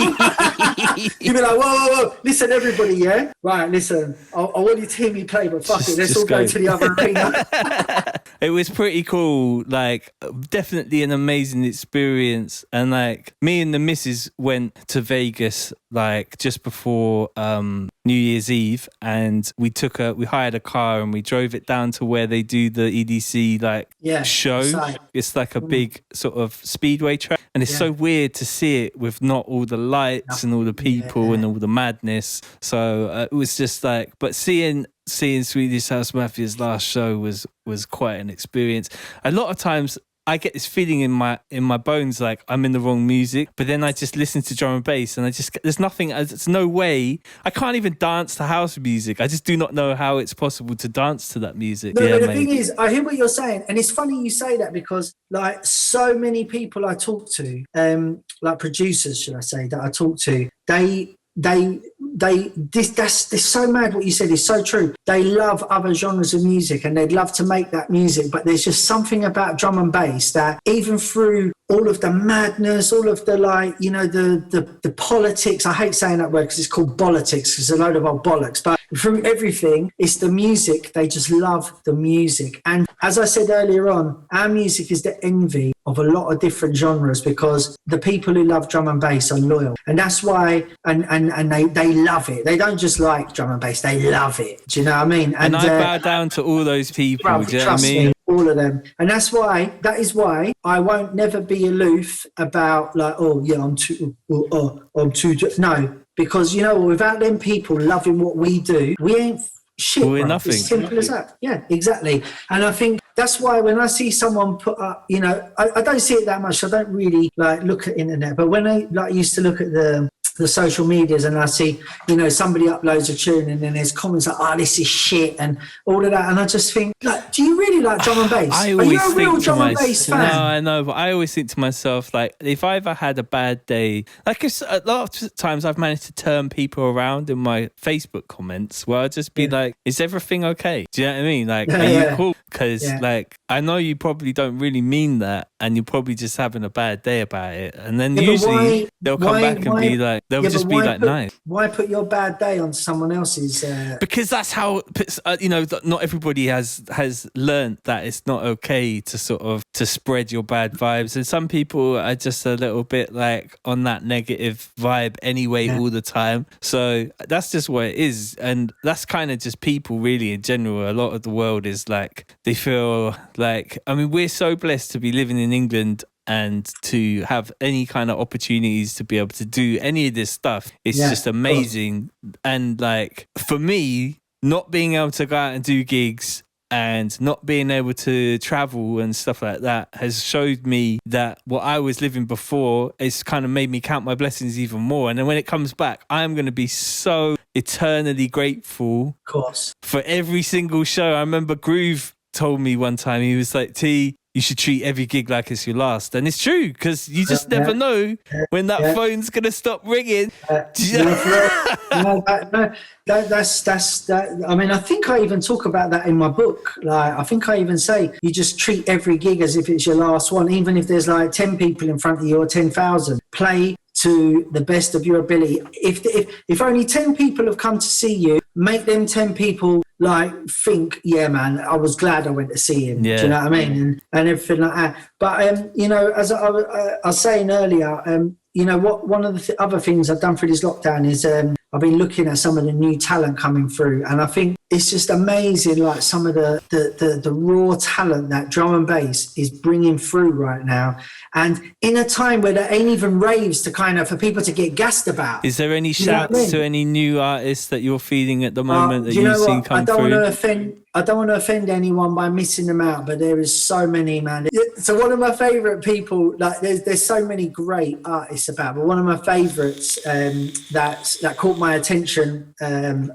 You'd be like, whoa. Listen, everybody, yeah? Right, listen. I want you to hear me play, but fuck it. Let's all go to the other arena. It was pretty cool. Like, definitely an amazing experience. And like, me and the missus went to Vegas like just before New Year's Eve, and we hired a car and we drove it down to where they do the EDC show. It's like a big sort of speedway track, and it's so weird to see it with not all the lights and all the people and all the madness. So it was just like, but seeing Swedish House Mafia's last show was quite an experience. A lot of times I get this feeling in my bones like I'm in the wrong music, but then I just listen to drum and bass and there's no way, I can't even dance to house music. I just do not know how it's possible to dance to that music. No, but the thing is, I hear what you're saying, and it's funny you say that because like so many people I talk to, like producers, should I say, that I talk to, that's so mad what you said is so true. They love other genres of music and they'd love to make that music, but there's just something about drum and bass that even through all of the madness, all of the like, you know, the politics, I hate saying that word because it's called politics, it's a load of old bollocks, but through everything, it's the music. They just love the music. And as I said earlier on, our music is the envy of of a lot of different genres, because the people who love drum and bass are loyal, and that's why, and they love it. They don't just like drum and bass, they love it. Do you know what I mean? And I bow down to all those people. Bruv, do you know what I mean? Me, all of them. And that is why I won't never be aloof about like, oh yeah, I'm too, no, because you know, without them people loving what we do, we ain't shit. We're nothing. It's simple as that. Yeah, exactly. And I think that's why when I see someone put up, you know, I don't see it that much. I don't really like look at internet, but when I like used to look at the social medias and I see, you know, somebody uploads a tune and then there's comments like, oh, this is shit and all of that. And I just think, like, do you really like drum and bass? Are you a real drum and bass fan? No, I know, but I always think to myself, like, if I ever had a bad day, like a lot of times I've managed to turn people around in my Facebook comments where I'll just be like, is everything okay? Do you know what I mean? Like, are you cool? Because like, I know you probably don't really mean that and you're probably just having a bad day about it. And then usually they'll come back and be like, they'll just be like, nice. Why put your bad day on someone else's? Because that's how, you know, not everybody has learned that it's not okay to sort of to spread your bad vibes. And some people are just a little bit like on that negative vibe anyway all the time. So that's just what it is. And that's kind of just people really in general. A lot of the world is like, they feel like, I mean, we're so blessed to be living in England and to have any kind of opportunities to be able to do any of this stuff. It's just amazing. And like, for me, not being able to go out and do gigs and not being able to travel and stuff like that has showed me that what I was living before is kind of made me count my blessings even more. And then when it comes back, I'm going to be so eternally grateful, of course, for every single show. I remember Groove told me one time, he was like, T, you should treat every gig like it's your last. And it's true, because you just never know when that phone's going to stop ringing. That's that. I mean, I think I even talk about that in my book. Like, I think I even say you just treat every gig as if it's your last one, even if there's like 10 people in front of you or 10,000. Play to the best of your ability. If only 10 people have come to see you, make them 10 people like think, yeah, man, I was glad I went to see him. Yeah. Do you know what I mean? And everything like that. But you know, as I was saying earlier, you know, one of the other things I've done through this lockdown is I've been looking at some of the new talent coming through, and I think it's just amazing, like some of the raw talent that drum and bass is bringing through right now. And in a time where there ain't even raves to kind of for people to get gassed about. Is there any shouts to any new artists that you're feeling at the moment that you've seen come through? I don't want to offend anyone by missing them out, but there is so many, man. So one of my favourite people, like there's so many great artists about, but one of my favourites that caught my attention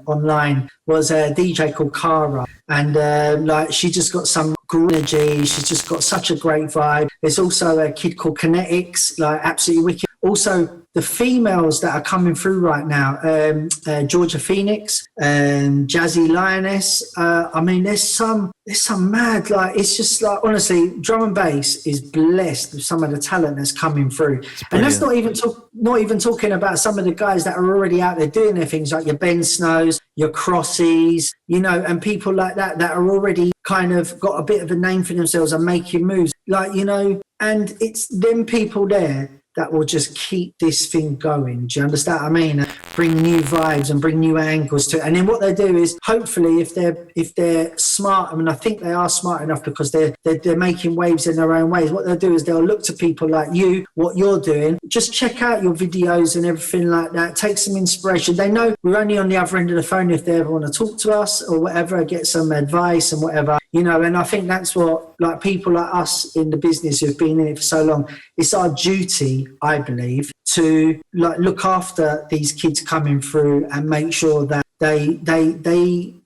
online was a DJ called Cara, and like she just got some great energy. She's just got such a great vibe. There's also a kid called Kinetics, like absolutely wicked. Also, the females that are coming through right now, Georgia Phoenix, Jazzy Lioness. I mean, there's some mad, like, it's just like, honestly, drum and bass is blessed with some of the talent that's coming through. And that's not even talking about some of the guys that are already out there doing their things, like your Ben Snows, your Crossies, you know, and people like that are already kind of got a bit of a name for themselves and making moves, like, you know, and it's them people there that will just keep this thing going. Do you understand what I mean? Bring new vibes and bring new angles to it. And then what they do is, hopefully, if they're smart, I mean, I think they are smart enough because they're making waves in their own ways. What they'll do is they'll look to people like you, what you're doing, just check out your videos and everything like that. Take some inspiration. They know we're only on the other end of the phone if they ever want to talk to us or whatever, get some advice and whatever, you know. And I think that's what, like, people like us in the business who've been in it for so long, it's our duty, I believe, to like look after these kids coming through and make sure that they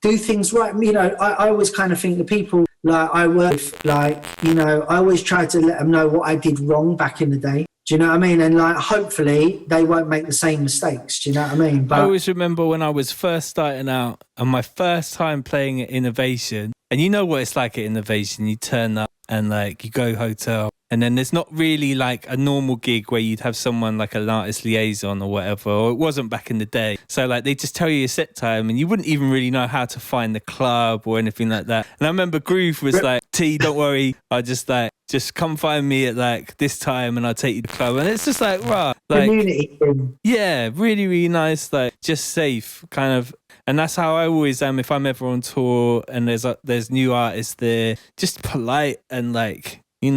do things right. You know, I always kind of think the people like I work with, like, you know, I always try to let them know what I did wrong back in the day. Do you know what I mean? And like, hopefully they won't make the same mistakes. Do you know what I mean? But I always remember when I was first starting out and my first time playing at Innovation, and you know what it's like at Innovation, you turn up and like you go hotel, and then there's not really like a normal gig where you'd have someone like an artist liaison or whatever, or it wasn't back in the day. So like they just tell you your set time and you wouldn't even really know how to find the club or anything like that. And I remember Groove was like, T, don't worry, I just like just come find me at like this time and I'll take you to the club. And it's just like, rah, like, community thing. Yeah, really, really nice, like just safe kind of. And that's how I always am if I'm ever on tour and there's new artists there, just polite and like, I'm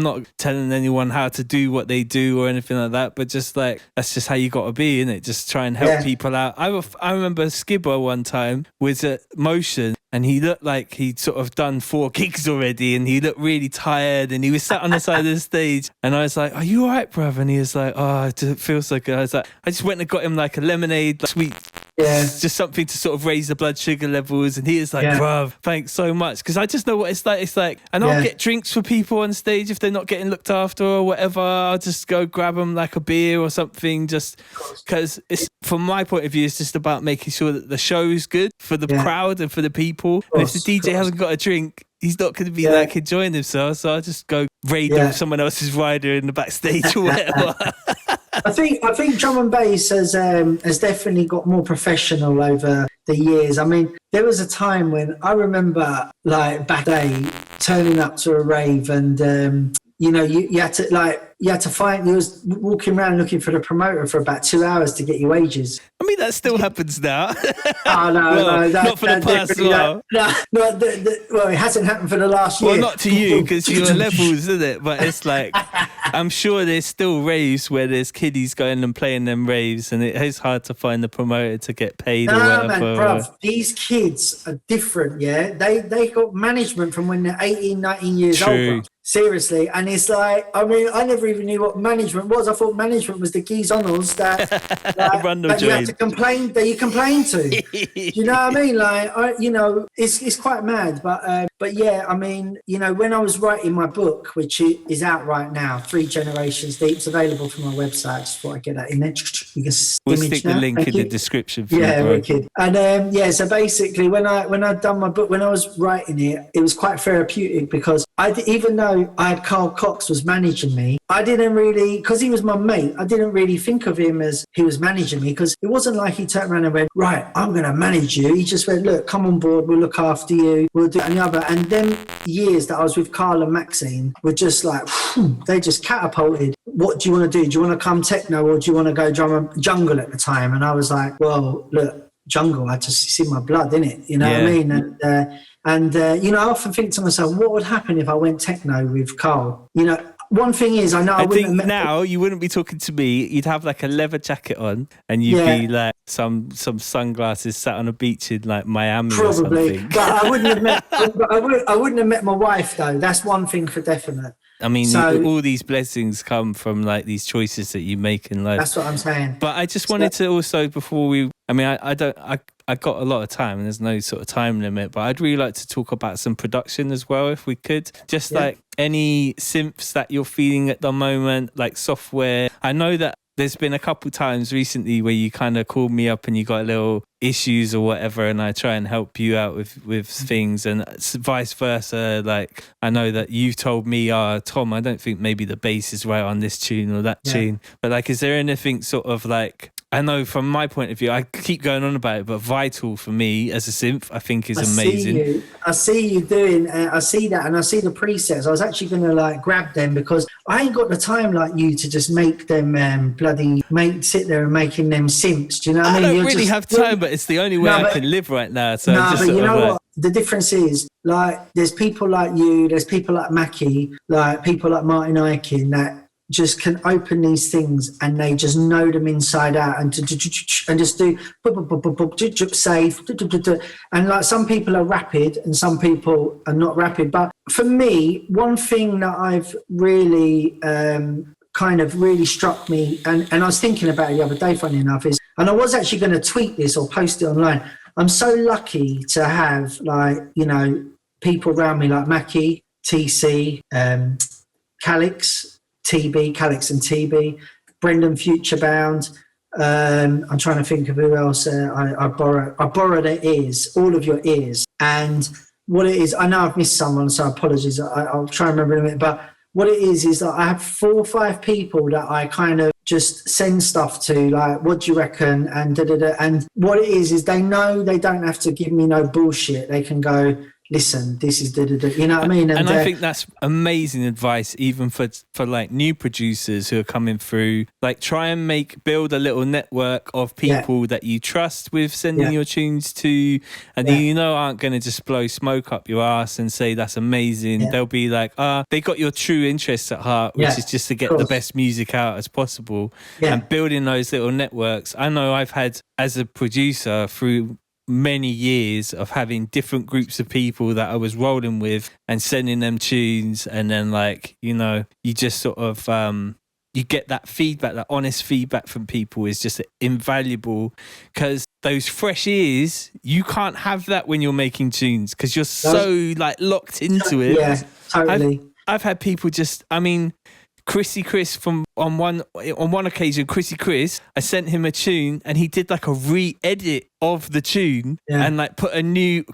not telling anyone how to do what they do or anything like that, but just like, that's just how you got to be, innit? Just try and help people out. I remember Skibber one time was at Motion and he looked like he'd sort of done 4 gigs already and he looked really tired and he was sat on the side of the stage and I was like, are you all right, bruv? And he was like, oh, it feels so good. I was like, I just went and got him like a lemonade, like, sweet, just something to sort of raise the blood sugar levels. And he was like, bruv, thanks so much. Because I just know what it's like. It's like, and I'll get drinks for people on stage if they're not getting looked after or whatever. I'll just go grab them like a beer or something, just because it's, from my point of view, it's just about making sure that the show is good for the crowd and for the people. And if the DJ hasn't got a drink, he's not going to be like enjoying himself. So I'll just go raid someone else's rider in the backstage or whatever. I think drum and bass has definitely got more professional over the years. I mean, there was a time when I remember, like back day, turning up to a rave and you had to find. You was walking around looking for the promoter for about 2 hours to get your wages. I mean, that still happens now. Oh no, not for the past while. Well, it hasn't happened for the last year. Well, not to you because you're levels, isn't it? But it's like, I'm sure there's still raves where there's kiddies going and playing them raves, and it is hard to find the promoter to get paid or whatever. Man, bruv, these kids are different. Yeah, they got management from when they're 18, 19 years old. Bruv. Seriously, and it's like, I mean, I never even knew what management was. I thought management was the geezonals that you have to complain, that you complain to. You know what I mean? Like, it's quite mad, but yeah, I mean, when I was writing my book, which is out right now, 3 Generations Deep, it's available from my website. Just thought I'd get that in there. We'll stick the link in the description for you, bro. Wicked. And so basically, when I'd done my book, when I was writing it, it was quite therapeutic because even though I had Carl Cox was managing me, I didn't really, because he was my mate, I didn't really think of him as he was managing me, because it wasn't like he turned around and went, right, I'm going to manage you. He just went, look, come on board, we'll look after you, we'll do it and the other. And them years that I was with Carl and Maxine were just like, they just catapulted. What do you want to do? Do you want to come techno or do you want to go jungle at the time? And I was like, well, look, jungle, I just see my blood in it, you know what I mean? And I often think to myself, what would happen if I went techno with Carl? One thing is, I think now you wouldn't be talking to me. You'd have like a leather jacket on, and you'd be like some sunglasses, sat on a beach in like Miami probably. Or something. But I wouldn't have met. I wouldn't have met my wife though. That's one thing for definite. I mean, all these blessings come from like these choices that you make in life. That's what I'm saying. But I just wanted to also, before we, I mean, I got a lot of time and there's no sort of time limit, but I'd really like to talk about some production as well, if we could. Just like any synths that you're feeling at the moment, like software. I know that there's been a couple times recently where you kind of called me up and you got little issues or whatever, and I try and help you out with things, and vice versa. Like, I know that you've told me, Tom, I don't think maybe the bass is right on this tune or that tune. But like, is there anything sort of like, I know from my point of view, I keep going on about it, but Vital for me as a synth, I think is amazing. I see you doing, I see that, and I see the presets. I was actually going to like grab them because I ain't got the time like you to just make them sit there and making them synths. Do you know what I mean? I don't really have time, but it's the only way I can live right now. So but you know what? The difference is, like, there's people like you, there's people like Mackie, like people like Martin Ikin that just can open these things and they just know them inside out and just do save. And like, some people are rapid and some people are not rapid. But for me, one thing that I've really kind of really struck me, and I was thinking about it the other day, funny enough, is, and I was actually going to tweet this or post it online, I'm so lucky to have, like, people around me like Mackie, TC, Calix and TB, Brendan Futurebound. I'm trying to think of who else I borrow their ears, all of your ears. And what it is, I know I've missed someone, so apologies. I'll try and remember in a minute. But what it is that I have 4 or 5 people that I kind of just send stuff to, like, what do you reckon? And And what it is they know they don't have to give me no bullshit. They can go, listen, this is you know what I mean? And I think that's amazing advice, even for like new producers who are coming through. Like, try and build a little network of people that you trust with sending your tunes to, and you know aren't going to just blow smoke up your ass and say that's amazing. They'll be like, they got your true interests at heart, which is just to get the best music out as possible. And building those little networks. I know I've had, as a producer, through many years of having different groups of people that I was rolling with and sending them tunes, and then, like, you know, you just sort of you get that feedback, that honest feedback from people is just invaluable, because those fresh ears, you can't have that when you're making tunes because you're so like locked into it. Yeah, totally. I've had people just, I mean, Chris on one occasion, Chrissy Chris, I sent him a tune and he did like a re-edit of the tune and like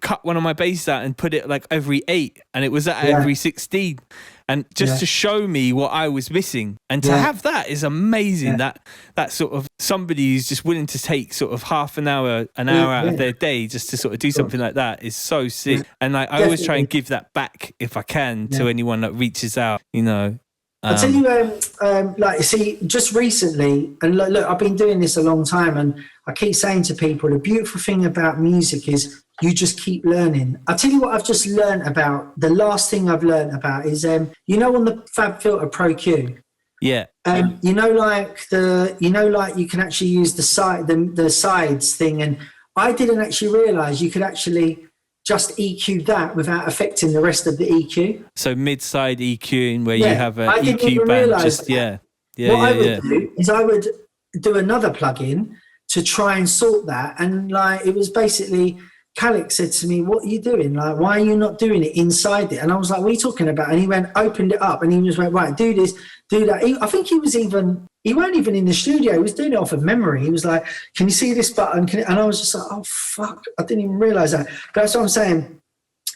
cut one of my basses out and put it like every 8, and it was at every 16, and just to show me what I was missing. And to have that is amazing. That sort of somebody who's just willing to take sort of half an hour out of their day just to sort of do something like that is so sick. And like, I always try and give that back if I can to anyone that reaches out, you know. I'll tell you, like, see, just recently, and look, I've been doing this a long time, and I keep saying to people, the beautiful thing about music is you just keep learning. I'll tell you what I've just learned about. The last thing I've learned about is, you know, on the FabFilter Pro Q, you know, like you can actually use the sides thing, and I didn't actually realise you could actually just EQ that without affecting the rest of the EQ. So mid-side EQing where you have an EQ band. Just what I would do is I would do another plugin to try and sort that, and like, it was basically, Calix said to me, "What are you doing? Like, why are you not doing it inside it?" And I was like, "What are you talking about?" And he opened it up, and he just went, "Right, do this, do that." I think he weren't even in the studio. He was doing it off of memory. He was like, "Can you see this button?" And I was just like, "Oh fuck, I didn't even realise that." But that's what I'm saying.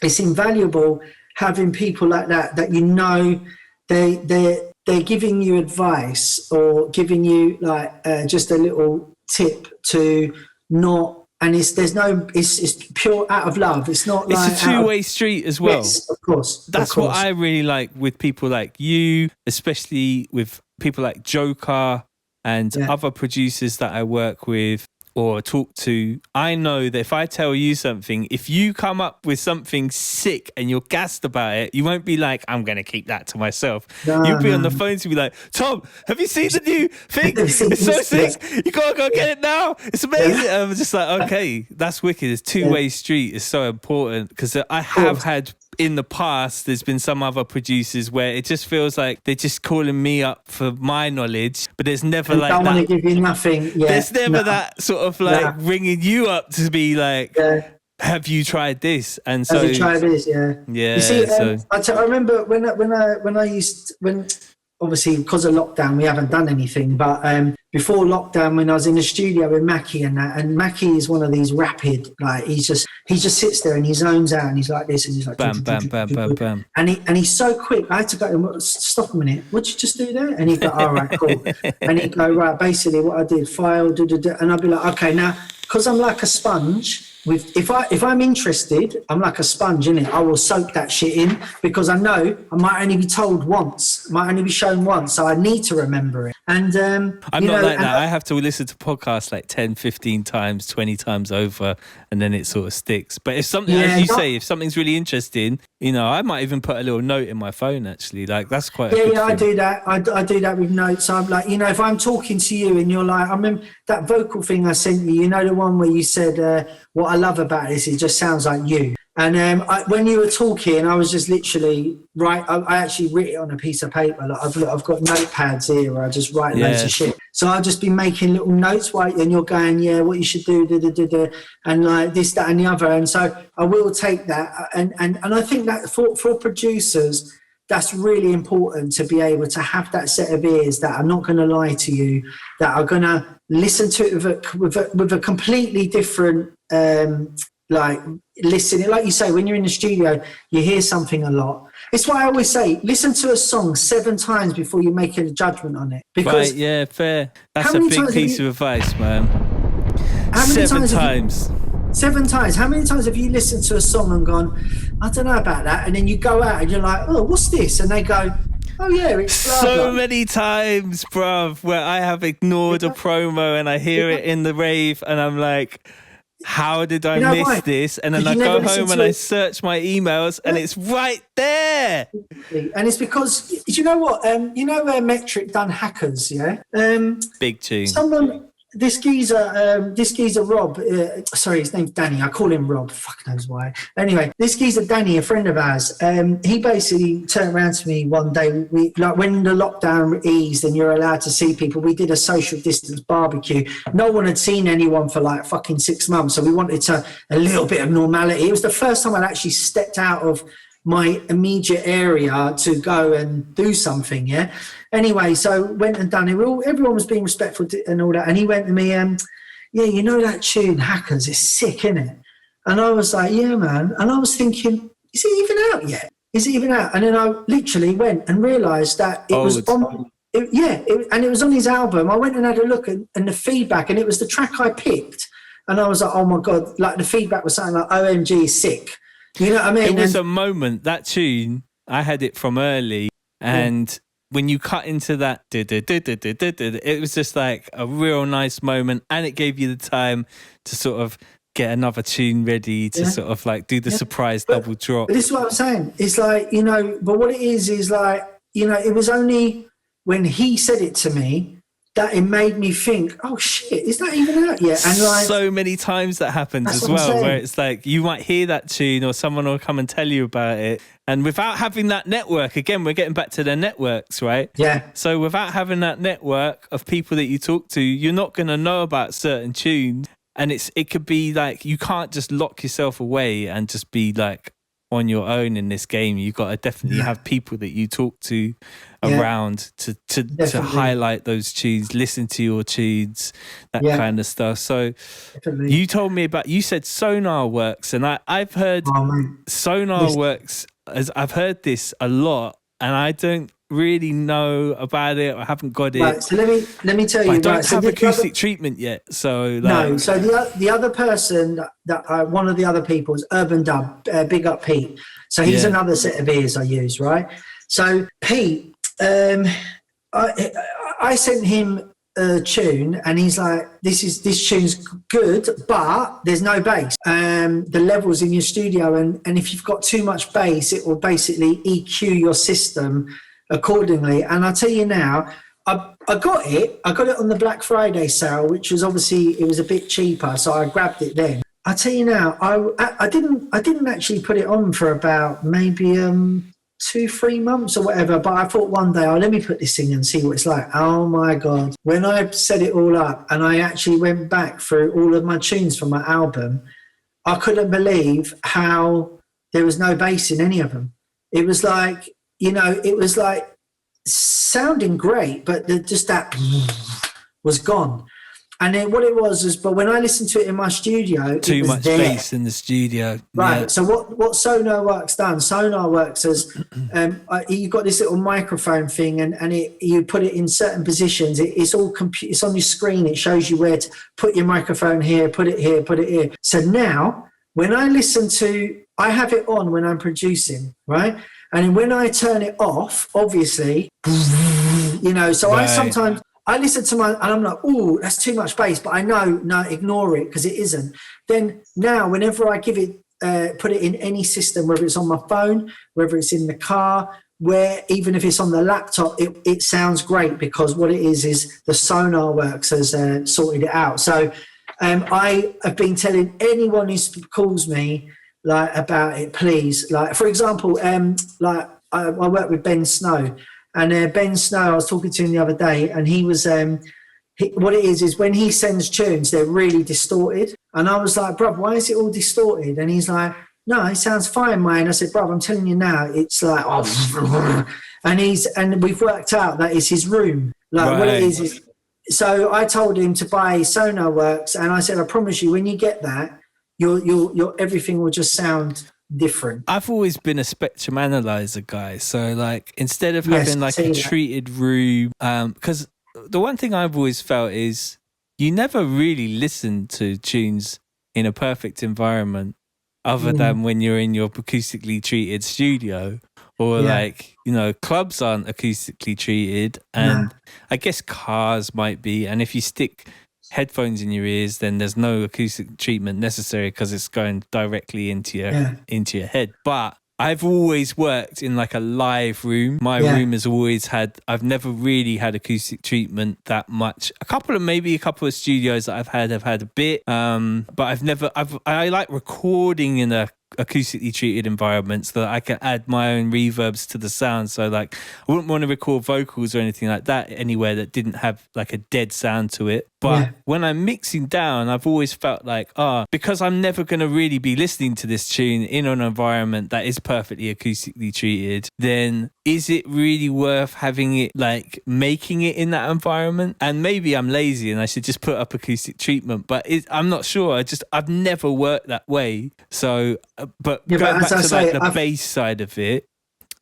It's invaluable having people like that you know they're giving you advice or giving you like just a little tip to not. And it's pure out of love. It's not like it's a two-way street as well. Yes, of course. That's what I really like with people like you, especially with people like Joker and other producers that I work with or talk to. I know that if I tell you something, if you come up with something sick and you're gassed about it, you won't be like, "I'm going to keep that to myself." You'll be on the phone to be like, "Tom, have you seen the new thing? It's so sick. You got to go get it now. It's amazing." I'm just like, okay, that's wicked. It's two-way street. It's so important, because I have had, in the past, there's been some other producers where it just feels like they're just calling me up for my knowledge, but there's never like that. Don't want to give you nothing. There's never that sort of like ringing you up to be like, "Have you tried this?" And so, have you tried this? Yeah. Yeah. You see, I remember when obviously because of lockdown we haven't done anything, but before lockdown, when I was in the studio with Mackie and Mackie is one of these rapid, like he just sits there and he zones out and he's like this and he's like bam bam bam bam bam, and he's so quick. I had to go, "Stop a minute, what'd you just do there?" And he'd go, "All right, cool." And he'd go, "Right, basically what I did, file, and I'd be like, "Okay, now," because I'm like a sponge. If I'm interested, I'm like a sponge, innit? I will soak that shit in, because I know I might only be told once, might only be shown once, so I need to remember it. And I'm not like that. I have to listen to podcasts like 10, 15 times, 20 times over, and then it sort of sticks. But if something, as you say, if something's really interesting, you know, I might even put a little note in my phone, actually. Like, that's quite a good thing. I do that. I do that with notes. I'm like, you know, if I'm talking to you and you're like, I remember that vocal thing I sent you, you know, the one where you said, "What I love about this, it just sounds like you." And when you were talking, I was just literally I actually wrote it on a piece of paper. Like I've got notepads here where I just write loads of shit. So I've just been making little notes and you're going, "Yeah, what you should do, and like this, that, and the other." And so I will take that. And I think that for producers, that's really important, to be able to have that set of ears that are not going to lie to you, that are going to listen to it with a completely different like listening. Like you say, when you're in the studio, you hear something a lot. It's why I always say, listen to a song 7 times before you make a judgment on it. Because right, yeah, fair. That's a big piece of advice, man. 7 times. 7 times. How many times have you listened to a song and gone, I don't know about that, and then you go out and you're like, oh, what's this? And they go, oh yeah, it's blah, so blah. many times, bruv, where I have ignored a promo and I hear it in the rave and I'm like, how did I miss why? this? And then I go home and I search my emails and it's right there. And it's because, do you know what? Metric done Hackers, yeah? Big tune. This geezer Rob, sorry, his name's Danny. I call him Rob. Fuck knows why. Anyway, this geezer Danny, a friend of ours, he basically turned around to me one day. When the lockdown eased and you're allowed to see people, we did a social distance barbecue. No one had seen anyone for like fucking 6 months, so we wanted a little bit of normality. It was the first time I'd actually stepped out of my immediate area to go and do something, yeah. Anyway, so went and done it. Everyone was being respectful and all that. And he went to me, yeah, you know that tune, Hackers, it's sick, innit? And I was like, yeah, man. And I was thinking, is it even out yet? Is it even out? And then I literally went and realised that it was on. And it was on his album. I went and had a look and the feedback, and it was the track I picked. And I was like, oh my God, like the feedback was something like, OMG, sick. You know what I mean? It was a moment, that tune, I had it from early, and when you cut into that, it was just like a real nice moment, and it gave you the time to sort of get another tune ready to sort of like do the surprise double drop. But this is what I'm saying. It's like, but what it is like, it was only when he said it to me that it made me think, oh shit, is that even out yet? And like, so many times that happens as well, where it's like you might hear that tune or someone will come and tell you about it, and without having that network, again, we're getting back to the networks, right? Yeah. So without having that network of people that you talk to, you're not going to know about certain tunes, and it could be like you can't just lock yourself away and just be like on your own in this game. You've got to definitely have people that you talk to around to highlight those tunes, listen to your tunes, that kind of stuff. So you told me you said Sonar works, and I've heard Sonar works, as I've heard this a lot, and I don't really know about it. I haven't got it. Right, so let me tell you. I don't have acoustic treatment yet. So no. So the other person that one of the other people is Urban Dub. Big up Pete. So he's another set of ears I use, right? So Pete, I sent him a tune, and he's like, this tune's good, but there's no bass. The levels in your studio, and if you've got too much bass, it will basically EQ your system accordingly. And I'll tell you now, I got it on the Black Friday sale, which was obviously, it was a bit cheaper, so I grabbed it then. I tell you now, I didn't actually put it on for about maybe 2-3 months or whatever, but I thought one day, let me put this in and see what it's like. Oh my God, when I set it all up and I actually went back through all of my tunes from my album, I couldn't believe how there was no bass in any of them. It was like, it was like sounding great, but just that was gone. And then what it was but when I listened to it in my studio, too much bass in the studio, right? Yeah. So what SonarWorks done? SonarWorks as you've got this little microphone thing, and you put it in certain positions. It's all it's on your screen. It shows you where to put your microphone here, put it here, put it here. So now when I listen to, I have it on when I'm producing, right? And when I turn it off, obviously, so right. I listen to and I'm like, oh, that's too much bass, but I know, no, ignore it because it isn't. Then now, whenever I give it, put it in any system, whether it's on my phone, whether it's in the car, even if it's on the laptop, it sounds great because what it is the SonarWorks has sorted it out. So I have been telling anyone who calls me about it, please. Like, for example, I work with Ben Snow. And Ben Snow, I was talking to him the other day, and he was, what it is when he sends tunes, they're really distorted. And I was like, bruv, why is it all distorted? And he's like, no, it sounds fine, mate. I said, bruv, I'm telling you now, it's like, oh, and we've worked out that it's his room. Like, right. What it is, so I told him to buy SonarWorks, and I said, I promise you, when you get that, your everything will just sound different. I've always been a spectrum analyzer guy, so like instead of having like a treated room, because the one thing I've always felt is you never really listen to tunes in a perfect environment other than when you're in your acoustically treated studio, or like, you know, clubs aren't acoustically treated, and I guess cars might be, and if you stick headphones in your ears, then there's no acoustic treatment necessary because it's going directly into your head. But I've always worked in like a live room. My room has always had, I've never really had acoustic treatment that much. Maybe a couple of studios that I've had a bit, but I like recording in a acoustically treated environment so that I can add my own reverbs to the sound. So like, I wouldn't want to record vocals or anything like that anywhere that didn't have like a dead sound to it. But when I'm mixing down, I've always felt like, because I'm never going to really be listening to this tune in an environment that is perfectly acoustically treated, then is it really worth having it, like making it in that environment? And maybe I'm lazy and I should just put up acoustic treatment, but I'm not sure. I've never worked that way. So, but going back to like the bass side of it,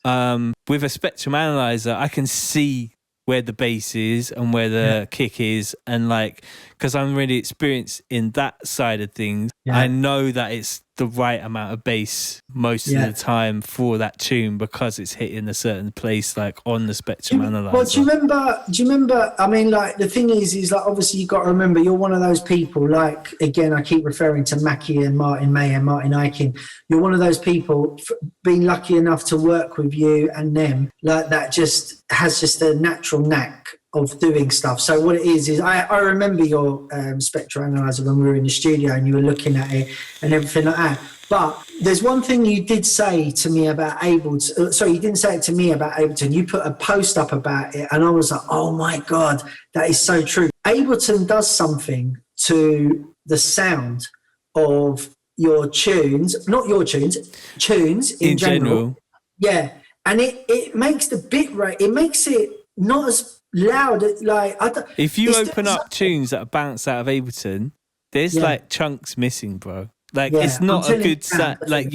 with a spectrum analyzer, I can see where the bass is and where the kick is, and like, because I'm really experienced in that side of things, I know that it's the right amount of bass most of the time for that tune because it's hitting a certain place, like on the spectrum analyzer. Well, do you remember, I mean, like, the thing is like, obviously you got to remember, you're one of those people, like, again, I keep referring to Mackie and Martin May and Martin Aiken. You're one of those people, being lucky enough to work with you and them, like, that just has just a natural knack of doing stuff. So what it is I remember your spectral analyzer when we were in the studio and you were looking at it and everything like that. But there's one thing you did say to me about Ableton. Sorry, you didn't say it to me about Ableton. You put a post up about it and I was like, oh my God, that is so true. Ableton does something to the sound of your tunes, not your tunes, tunes in general. Yeah. And it makes the bit rate, it makes it not as loud, like if you open up tunes that are bounced out of Ableton, there's like chunks missing, bro. Like it's not a good sound. Like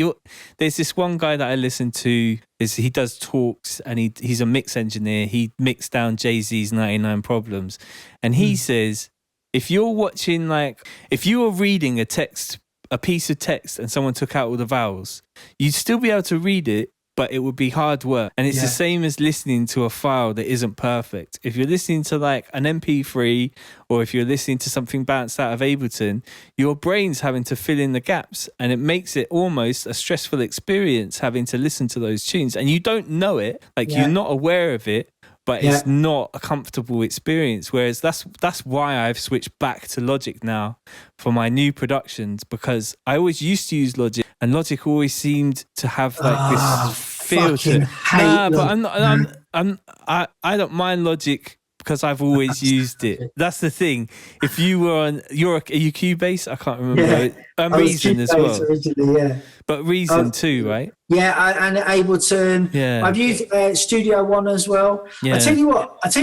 there's this one guy that I listen to, he does talks and he's a mix engineer. He mixed down Jay-Z's 99 Problems, and he says if you're watching, like, if you were reading a piece of text and someone took out all the vowels, you'd still be able to read it, but it would be hard work. And it's the same as listening to a file that isn't perfect. If you're listening to like an MP3, or if you're listening to something bounced out of Ableton, your brain's having to fill in the gaps, and it makes it almost a stressful experience having to listen to those tunes. And you don't know it, like you're not aware of it, but it's not a comfortable experience. Whereas that's why I've switched back to Logic now for my new productions, because I always used to use Logic, and Logic always seemed to have like this feel to it. But I don't mind Logic because I've always used it. That's the thing. If you were on, are you Cubase? I can't remember. Reason as well. Originally, but Reason too, right? Yeah, and Ableton. Yeah, I've used Studio One as well. Yeah. I tell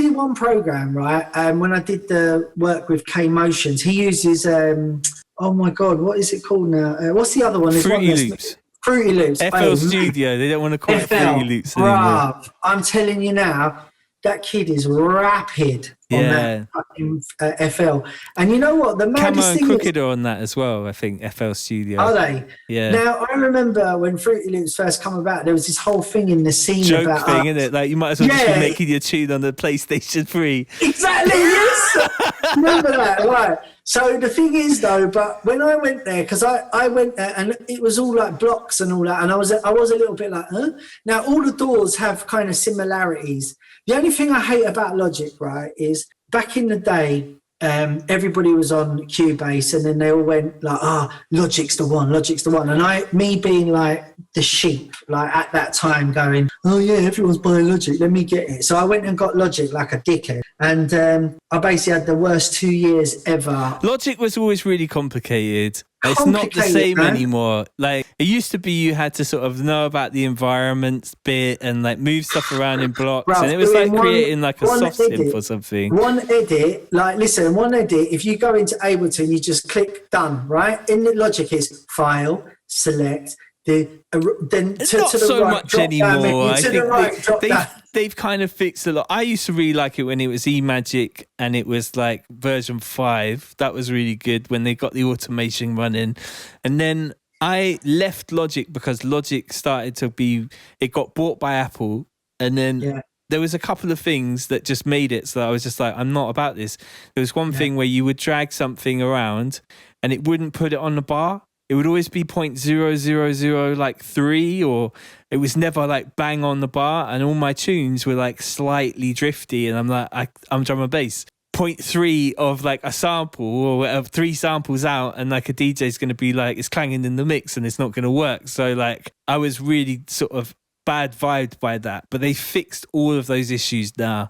you one program, right? When I did the work with K Motions, he uses oh my God, what is it called now? What's the other one? Fruity Loops. Fruity Loops. FL Studio. They don't want to call it Fruity Loops anymore. I'm telling you now, that kid is rapid on that fucking FL. And you know what? The maddest thing is... Camo and Crooked are on that as well, I think, FL Studio. Are they? Yeah. Now, I remember when Fruity Loops first come about, there was this whole thing in the scene joke about... thing, isn't it? Like, you might as well just be making your tune on the PlayStation 3. Exactly, yes! Remember that, right. So the thing is, though, but when I went there, because I went there and it was all like blocks and all that, and I was a little bit like, huh? Now, all the doors have kind of similarities. The only thing I hate about Logic, right, is back in the day, everybody was on Cubase, and then they all went like, Logic's the one. And me being like the sheep, like at that time going, oh yeah, everyone's buying Logic, let me get it. So I went and got Logic like a dickhead. And I basically had the worst 2 years ever. Logic was always really complicated. It's not the same anymore. Like, it used to be you had to sort of know about the environments bit and like move stuff around in blocks. Bruv, and it was like creating like a soft synth or something. One edit, if you go into Ableton, you just click done, right? In the Logic is file, select, then it's not so much anymore. I think they've kind of fixed a lot. I used to really like it when it was eMagic and it was like version 5. That was really good when they got the automation running. And then I left Logic because Logic it got bought by Apple. And then there was a couple of things that just made it so that I was just like, I'm not about this. There was one thing where you would drag something around and it wouldn't put it on the bar. It would always be 0.000 like 3, or it was never like bang on the bar, and all my tunes were like slightly drifty, and I'm like, I'm drum and bass. 0.3 of like a sample or whatever, 3 samples out, and like a DJ's going to be like, it's clanging in the mix and it's not going to work. So like I was really sort of bad vibed by that, but they fixed all of those issues now.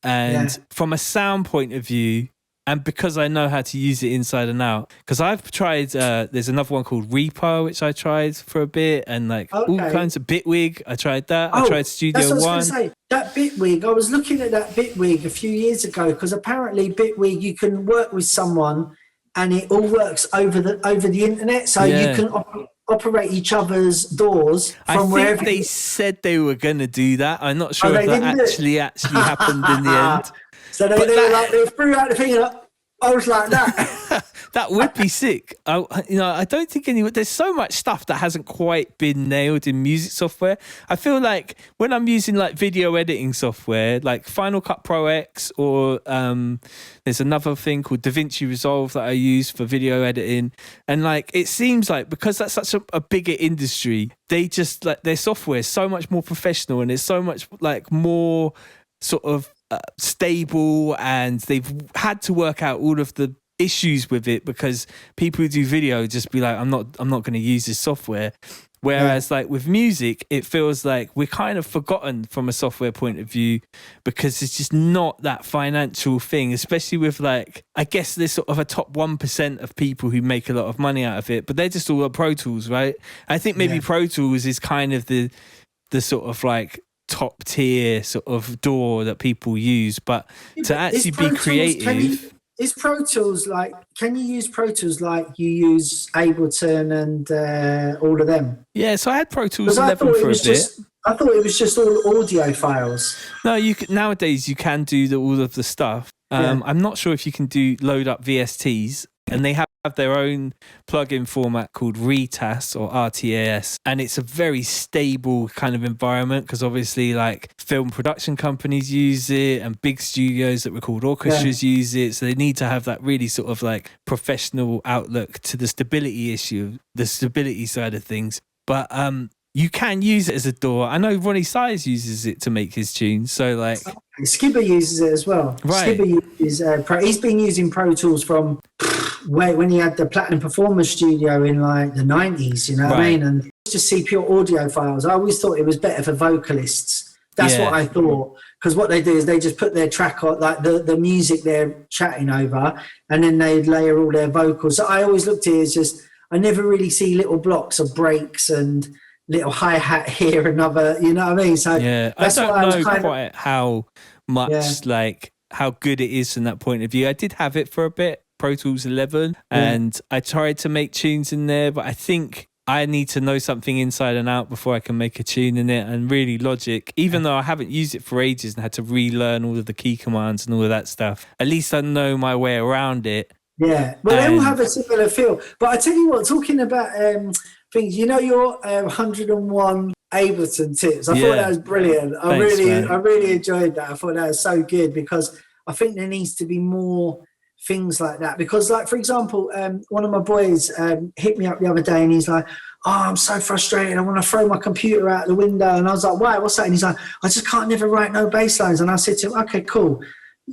And from a sound point of view, and because I know how to use it inside and out, because I've tried, there's another one called Reaper, which I tried for a bit, and like all kinds of Bitwig. I tried that. I tried Studio that's what One. I was going to say. That Bitwig, I was looking at that Bitwig a few years ago, because apparently Bitwig, you can work with someone and it all works over the internet, so you can operate each other's doors from wherever. I think they said they were going to do that. I'm not sure if that actually happened in the end. So they threw out the thing and I was like that. That would be sick. I don't think there's so much stuff that hasn't quite been nailed in music software. I feel like when I'm using like video editing software, like Final Cut Pro X, or there's another thing called DaVinci Resolve that I use for video editing. And like, it seems like because that's such a bigger industry, they just like their software is so much more professional and it's so much like more sort of stable, and they've had to work out all of the issues with it because people who do video just be like, I'm not going to use this software. Whereas like with music, it feels like we're kind of forgotten from a software point of view because it's just not that financial thing, especially with like, I guess there's sort of a top 1% of people who make a lot of money out of it, but they're just all Pro Tools, right? I think maybe Pro Tools is kind of the sort of like top tier sort of door that people use, but to actually be creative. Is Pro Tools like, can you use Pro Tools like you use Ableton and all of them? Yeah, so I had Pro Tools 11 for a bit. I thought it was just all audio files. No, nowadays you can do all of the stuff. I'm not sure if you can load up VSTs, and they have their own plugin format called RTAS or RTAS, and it's a very stable kind of environment because obviously like film production companies use it and big studios that record orchestras use it, so they need to have that really sort of like professional outlook to the stability side of things. But you can use it as a DAW. I know Ronnie Size uses it to make his tunes. So like Skipper uses it as well. Right. Skipper uses he's been using Pro Tools from when he had the Platinum Performance Studio in like the 90s, you know what I mean? And just see pure audio files. I always thought it was better for vocalists. That's what I thought. Because what they do is they just put their track on, like the music they're chatting over, and then they layer all their vocals. So I always looked at it as just, I never really see little blocks of breaks and little hi-hat here, another, you know what I mean? So that's I don't know quite how much like how good it is from that point of view. I did have it for a bit, Pro Tools 11, and I tried to make tunes in there, but I think I need to know something inside and out before I can make a tune in it. And really Logic, even though I haven't used it for ages and had to relearn all of the key commands and all of that stuff, at least I know my way around it. Yeah, well, they all have a similar feel. But I tell you what, talking about things, you know, your 101 Ableton tips. I thought that was brilliant. I really enjoyed that. I thought that was so good because I think there needs to be more things like that. Because, like, for example, one of my boys hit me up the other day and he's like, "Oh, I'm so frustrated. I want to throw my computer out the window." And I was like, "Why? What's that?" And he's like, "I just can't never write no bass lines." And I said to him, "Okay, cool.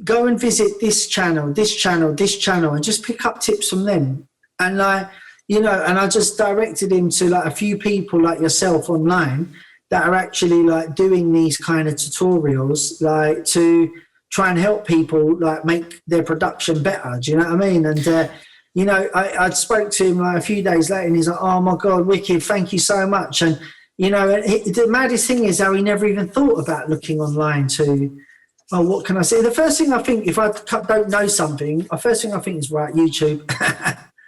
Go and visit this channel, this channel, this channel, and just pick up tips from them." And like, you know, and I just directed him to like a few people like yourself online that are actually like doing these kind of tutorials, like to try and help people like make their production better. Do you know what I mean? And, you know, I spoke to him like a few days later and he's like, "Oh my God, wicked, thank you so much." And, you know, the maddest thing is how he never even thought about looking online to, oh, what can I say? The first thing I think, if I don't know something, the first thing I think is, right, YouTube.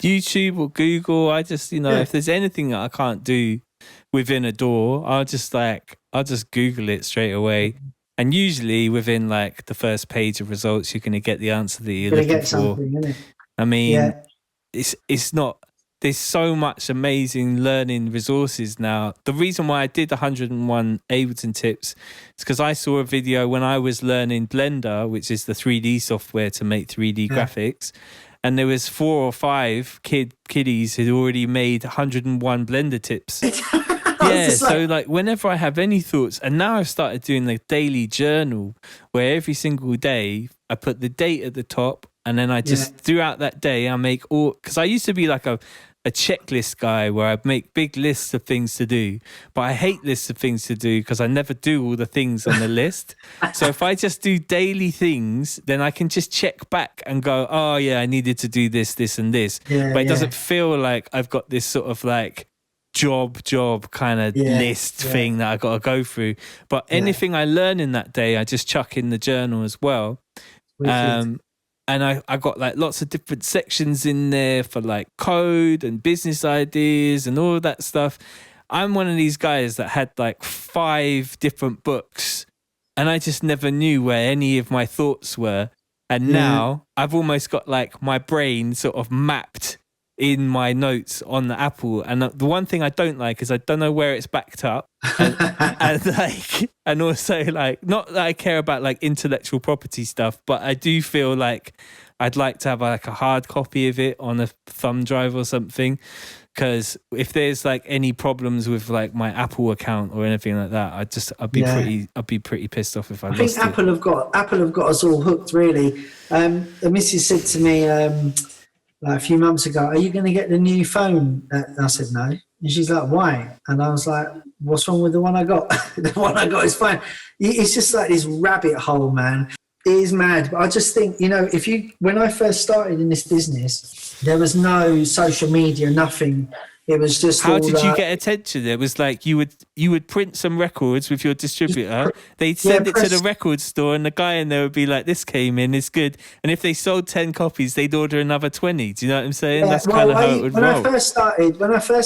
YouTube or Google. I just, you know, if there's anything that I can't do within a DAW, I'll just Google it straight away. And usually within like the first page of results, you're going to get the answer that you're Gonna looking get for. something, isn't it? I mean, Yeah. it's not, there's so much amazing learning resources now. The reason why I did 101 Ableton tips is because I saw a video when I was learning Blender, which is the 3D software to make 3D graphics. And there was 4 or 5 kiddies who'd already made 101 Blender tips. Yeah, so like whenever I have any thoughts, and now I've started doing the daily journal where every single day I put the date at the top, and then I just throughout that day I make all, because I used to be like a checklist guy where I'd make big lists of things to do, but I hate lists of things to do because I never do all the things on the list. So if I just do daily things, then I can just check back and go, oh yeah, I needed to do this, this and this. But it doesn't feel like I've got this sort of like job kind of list thing that I got to go through. But anything I learn in that day, I just chuck in the journal as well. And I got like lots of different sections in there for like code and business ideas and all of that stuff. I'm one of these guys that had like 5 different books and I just never knew where any of my thoughts were. And now I've almost got like my brain sort of mapped in my notes on the Apple. And the one thing I don't like is I don't know where it's backed up. And also like, not that I care about like intellectual property stuff, but I do feel like I'd like to have like a hard copy of it on a thumb drive or something. Because if there's like any problems with like my Apple account or anything like that, I'd be pretty pissed off if I lost it. I think Apple have got us all hooked, really. The missus said to me like a few months ago, "Are you going to get the new phone?" And I said no, and she's like, "Why?" And I was like, "What's wrong with the one I got?" The one I got is fine. It's just like this rabbit hole, man. It is mad. But I just think, you know, when I first started in this business, there was no social media, nothing. It was just. How did you get attention? It was like you would print some records with your distributor. They'd send it to the record store, and the guy in there would be like, "This came in, it's good." And if they sold 10 copies, they'd order another 20. Do you know what I'm saying? That's kind of how it would roll. When I first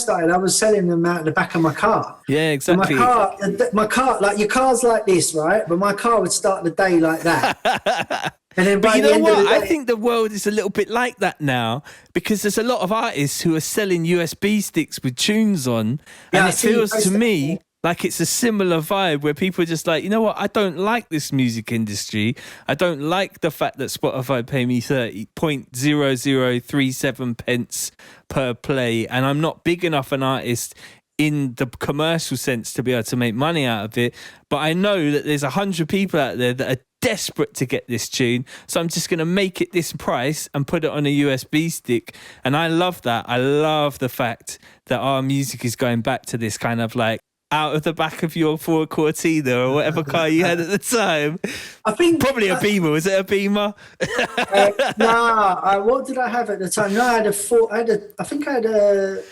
started, I was selling them out the back of my car. Yeah, exactly. My car, like your car's like this, right? But my car would start the day like that. And then but you know what? I think the world is a little bit like that now because there's a lot of artists who are selling USB sticks with tunes on, and it feels to me like it's a similar vibe where people are just like, you know what? I don't like this music industry. I don't like the fact that Spotify pay me 30.0037 pence per play, and I'm not big enough an artist in the commercial sense to be able to make money out of it. But I know that there's 100 people out there that are desperate to get this tune, so I'm just going to make it this price and put it on a USB stick. And I love that. I love the fact that our music is going back to this kind of like out of the back of your Ford Cortina or whatever car you had at the time. I think probably a Beamer. Was it a Beamer? What did I have at the time? No, I had a Ford. I think I had a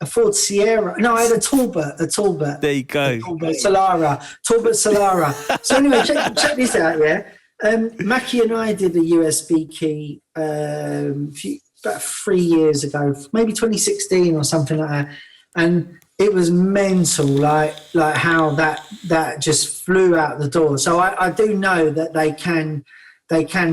Ford Sierra. No, I had a Talbot. There you go. Talbot Solara. So anyway, check this out. Yeah, Mackie and I did a USB key about 3 years ago, maybe 2016 or something like that, and it was mental, like how that just flew out the door. So I do know that they can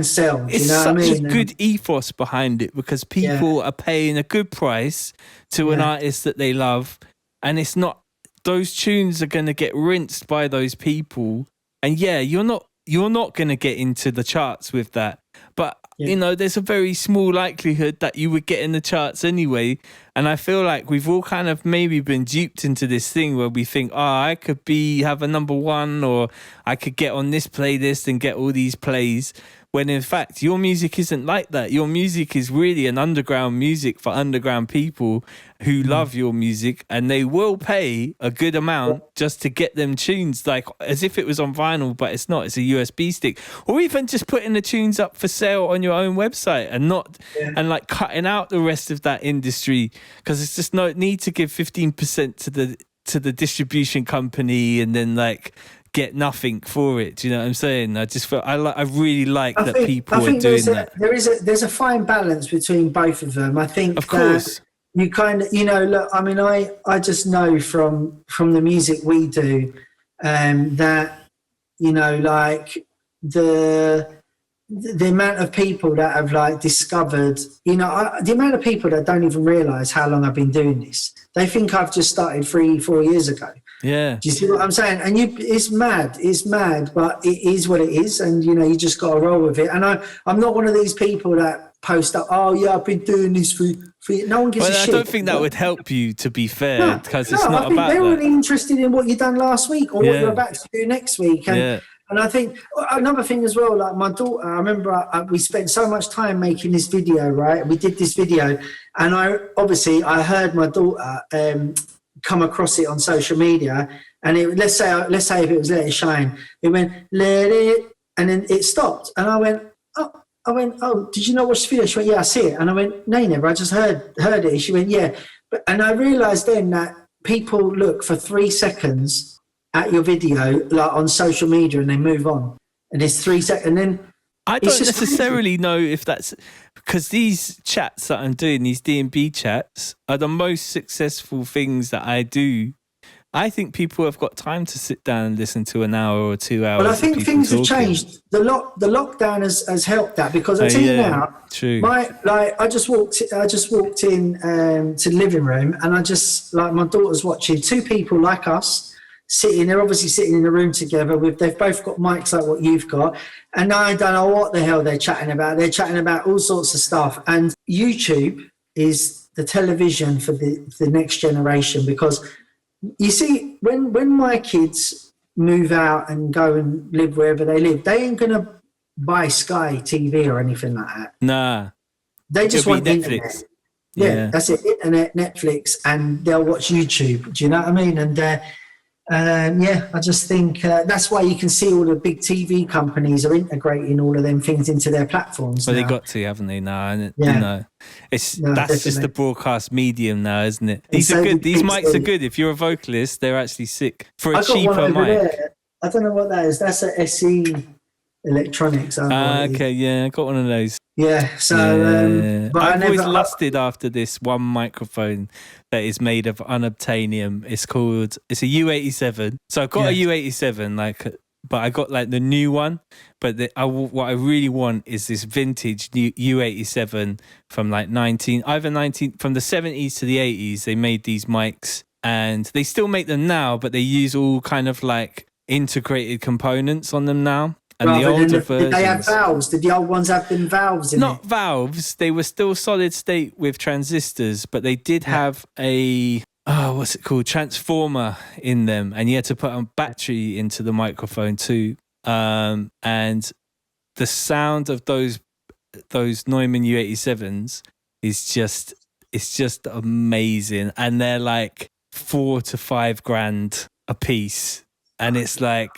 sell. It's such a good ethos behind it because people are paying a good price to an artist that they love, and it's not, those tunes are going to get rinsed by those people. And you're not going to get into the charts with that, but you know, there's a very small likelihood that you would get in the charts anyway. And I feel like we've all kind of maybe been duped into this thing where we think, I could have a number one, or I could get on this playlist and get all these plays. When in fact, your music isn't like that. Your music is really an underground music for underground people who love your music, and they will pay a good amount just to get them tunes, like as if it was on vinyl, but it's not. It's a USB stick, or even just putting the tunes up for sale on your own website and not and like cutting out the rest of that industry, because it's just no need to give 15% to the distribution company and then like get nothing for it. Do you know what I'm saying? I just feel I really like that people are doing that. There's a fine balance between both of them. I think, of course, you kind of, you know, look, I mean, I just know from the music we do that you know, like the amount of people that have like discovered, you know, the amount of people that don't even realize how long I've been doing this. They think I've just started 3-4 years ago. Yeah. Do you see what I'm saying? And it's mad, but it is what it is. And, you know, you just got to roll with it. And I'm not one of these people that post up, oh yeah, I've been doing this for no one gives a shit. I don't think that would help you, to be fair, because it's not I think about they're that. really interested in what you've done last week or what you're about to do next week. And I think another thing as well, like my daughter, I remember we spent so much time making this video, right? We did this video, and I heard my daughter come across it on social media, and let's say if it was Let It Shine, it went let it, and then it stopped, and I went, oh, did you not watch the video? She went, yeah, I see it, and I went, no, you never. I just heard it. She went, yeah, and I realised then that people look for 3 seconds at your video, like on social media, and they move on, and it's 3 seconds, and then I don't necessarily know if that's because these chats that I'm doing, these DnB chats, are the most successful things that I do. I think people have got time to sit down and listen to an hour or 2 hours. Well, I think things have changed. The lockdown has helped that, because I tell you now, true. I just walked in to the living room, and I just, like, my daughter's watching 2 people like us sitting. They're obviously sitting in a room together they've both got mics like what you've got, and I don't know what the hell they're chatting about. They're chatting about all sorts of stuff, and YouTube is the television for the next generation, because you see, when my kids move out and go and live wherever they live, they ain't gonna buy Sky TV or anything like that. Nah, they just want Netflix. Internet. Yeah, that's it. Internet, Netflix, and they'll watch YouTube. Do you know what I mean? And I just think that's why you can see all the big TV companies are integrating all of them things into their platforms. Well, now. they got to, haven't they? Now, and you know, that's definitely. just the broadcast medium now, isn't it? These are good. These mics are good. If you're a vocalist, they're actually sick for a cheaper mic. There. I don't know what that is. That's a SE Electronics. Okay, yeah, I got one of those. Yeah, so but I've always lusted after this one microphone that is made of unobtainium. It's a U87. So I've got a U87, but I got like the new one. But what I really want is this vintage new U87 from like from the 70s to the 80s. They made these mics, and they still make them now, but they use all kind of like integrated components on them now. And the older versions, did they have valves? Did the old ones have them valves in it? Not valves. They were still solid state with transistors, but they did have a transformer in them, and you had to put a battery into the microphone too. And the sound of those Neumann U87s is just amazing, and they're like $4,000 to $5,000 a piece, and it's like.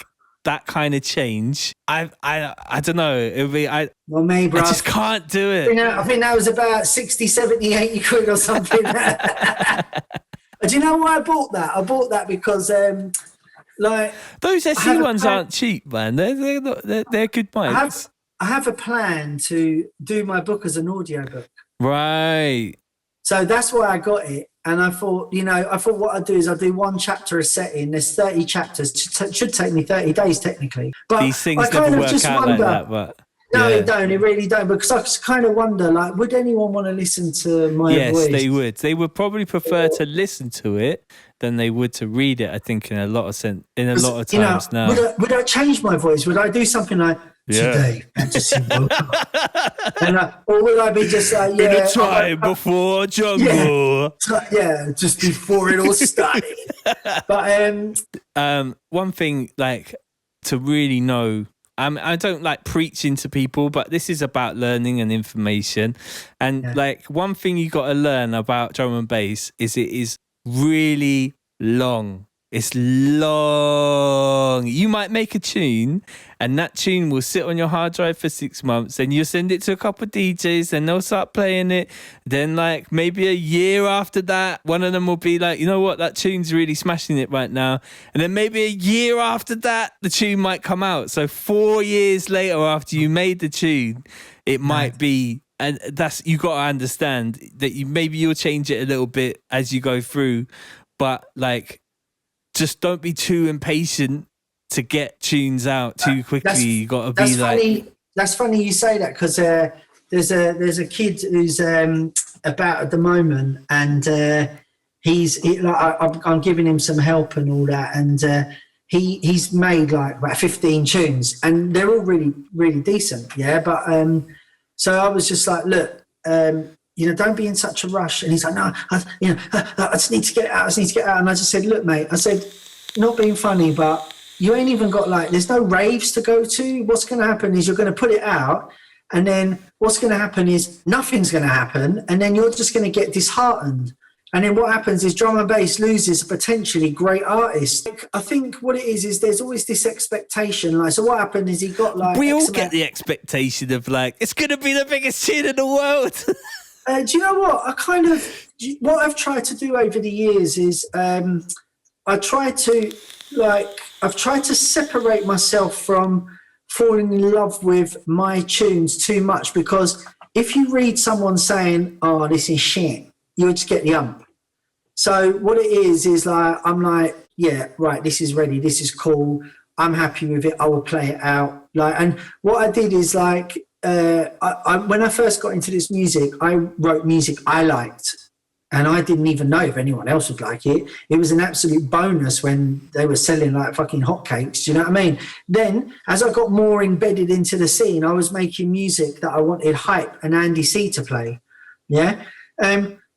That kind of change, I don't know. It'll be Well, maybe I just can't do it. I think that was about 60, 70, 80 quid or something. Do you know why I bought that? I bought that because those SE ones aren't cheap, man. They're good mics. I have a plan to do my book as an audiobook. Right. So that's why I got it. And I thought what I'd do is I'd do one chapter a setting. There's 30 chapters. It should take me 30 days technically. But these things never work out like that. But no, it don't. It really don't. Because I kind of wonder, like, would anyone want to listen to my voice? Yes, they would. They would probably prefer to listen to it than they would to read it. I think in a lot of times now. Would I change my voice? Would I do something like? Today, fantasy or will I be just like, in a time before jungle? Yeah, just before it all started. But one thing, like, to really know, I don't like preaching to people, but this is about learning and information. And like, one thing you got to learn about drum and bass is it is really long. It's long. You might make a tune, and that tune will sit on your hard drive for 6 months. Then you send it to a couple of DJs, and they'll start playing it. Then, like, maybe a year after that, one of them will be like, you know what, that tune's really smashing it right now. And then maybe a year after that, the tune might come out. So 4 years later, after you made the tune, it might be. And you got to understand that you'll change it a little bit as you go through, but like. Just don't be too impatient to get tunes out too quickly. You got to be funny. That's funny you say that, because there's a kid who's about at the moment, and I'm giving him some help and all that, and he's made like about 15 tunes, and they're all really, really decent. Yeah, but so I was just like, look, don't be in such a rush. And he's like, no, I just need to get it out. And I just said, look, mate, I said, not being funny, but you ain't even got there's no raves to go to. What's going to happen is you're going to put it out, and then what's going to happen is nothing's going to happen, and then you're just going to get disheartened. And then what happens is drum and bass loses a potentially great artist. I think what it is there's always this expectation. So what happened is he got we all get the expectation of it's going to be the biggest tune in the world. Do you know what? What I've tried to do over the years is I've tried to separate myself from falling in love with my tunes too much, because if you read someone saying, oh, this is shit, you'll just get the ump. So what it is I'm like, yeah, right, this is ready, this is cool, I'm happy with it, I will play it out. And what I did is when I first got into this music, I wrote music I liked, and I didn't even know if anyone else would like it. It was an absolute bonus when they were selling fucking hotcakes. Do you know what I mean? Then, as I got more embedded into the scene, I was making music that I wanted Hype and Andy C to play. Yeah.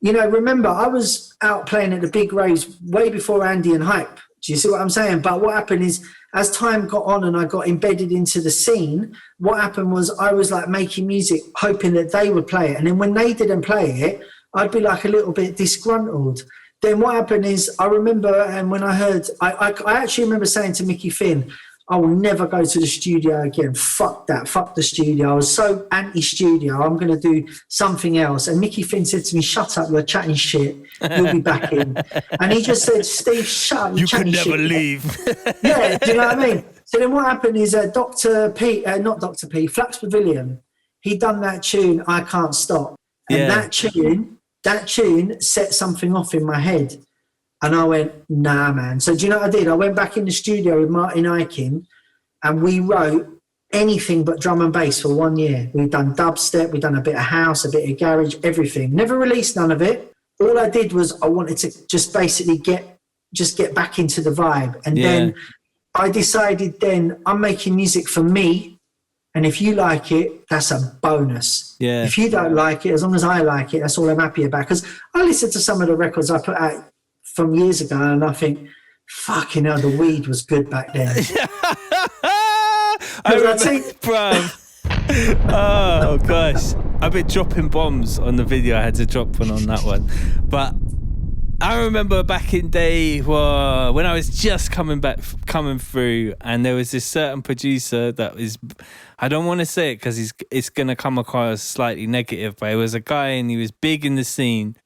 Remember, I was out playing at the big raves way before Andy and Hype. Do you see what I'm saying? But what happened is, as time got on and I got embedded into the scene, what happened was I was making music, hoping that they would play it. And then when they didn't play it, I'd be a little bit disgruntled. Then what happened is, I remember, and when I heard, I actually remember saying to Mickey Finn, I will never go to the studio again. Fuck that. Fuck the studio. I was so anti-studio. I'm going to do something else. And Mickey Finn said to me, shut up, you're chatting shit. You'll be back in. And he just said, Steve, shut up, you're chatting shit. You could never leave. Yeah, do you know what I mean? So then what happened is Flux Pavilion, he done that tune, I Can't Stop. And that tune set something off in my head. And I went, nah, man. So do you know what I did? I went back in the studio with Martin Ikin, and we wrote anything but drum and bass for 1 year. We've done dubstep, we've done a bit of house, a bit of garage, everything. Never released none of it. All I did was I wanted to just basically get back into the vibe. And then I decided I'm making music for me. And if you like it, that's a bonus. Yeah. If you don't like it, as long as I like it, that's all I'm happy about. Because I listen to some of the records I put out from years ago, and I think, fucking hell, the weed was good back then. Oh gosh, I've been dropping bombs on the video. I had to drop one on that one, but I remember back in day when I was just coming through, and there was this certain producer that was, I don't want to say it because it's gonna come across slightly negative, but it was a guy and he was big in the scene.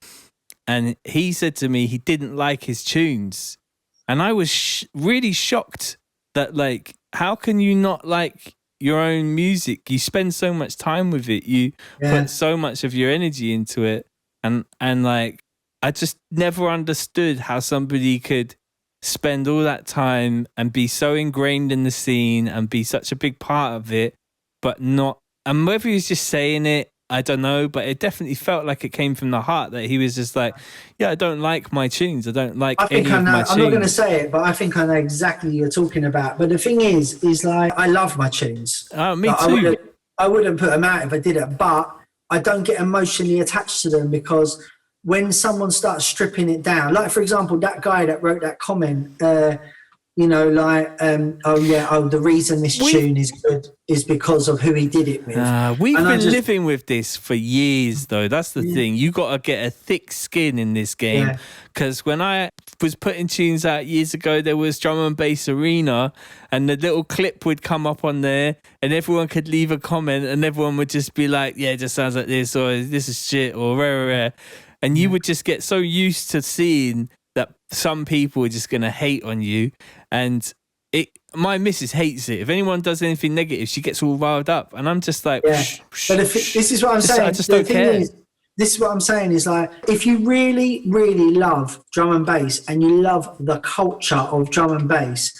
And he said to me he didn't like his tunes. And I was really shocked that, how can you not like your own music? You spend so much time with it. You put so much of your energy into it. And I just never understood how somebody could spend all that time and be so ingrained in the scene and be such a big part of it, but not. And whether he was just saying it, I don't know, but it definitely felt like it came from the heart, that he was just like, I don't like my tunes. I don't like any of my tunes. I'm not going to say it, but I think I know exactly what you're talking about. But the thing is I love my tunes. Oh, me too. I wouldn't put them out if I didn't, but I don't get emotionally attached to them, because when someone starts stripping it down, like, for example, that guy that wrote that comment, the reason this tune is good is because of who he did it with. We've been living with this for years, though. That's the thing. You got to get a thick skin in this game, because when I was putting tunes out years ago, there was Drum and Bass Arena, and the little clip would come up on there, and everyone could leave a comment, and everyone would just be like, it just sounds like this, or this is shit, or rare. And you would just get so used to seeing that some people are just going to hate on you. And my missus hates it. If anyone does anything negative, she gets all riled up. And I'm just like, But this is what I'm saying. I just don't care. This is what I'm saying is, if you really, really love drum and bass and you love the culture of drum and bass,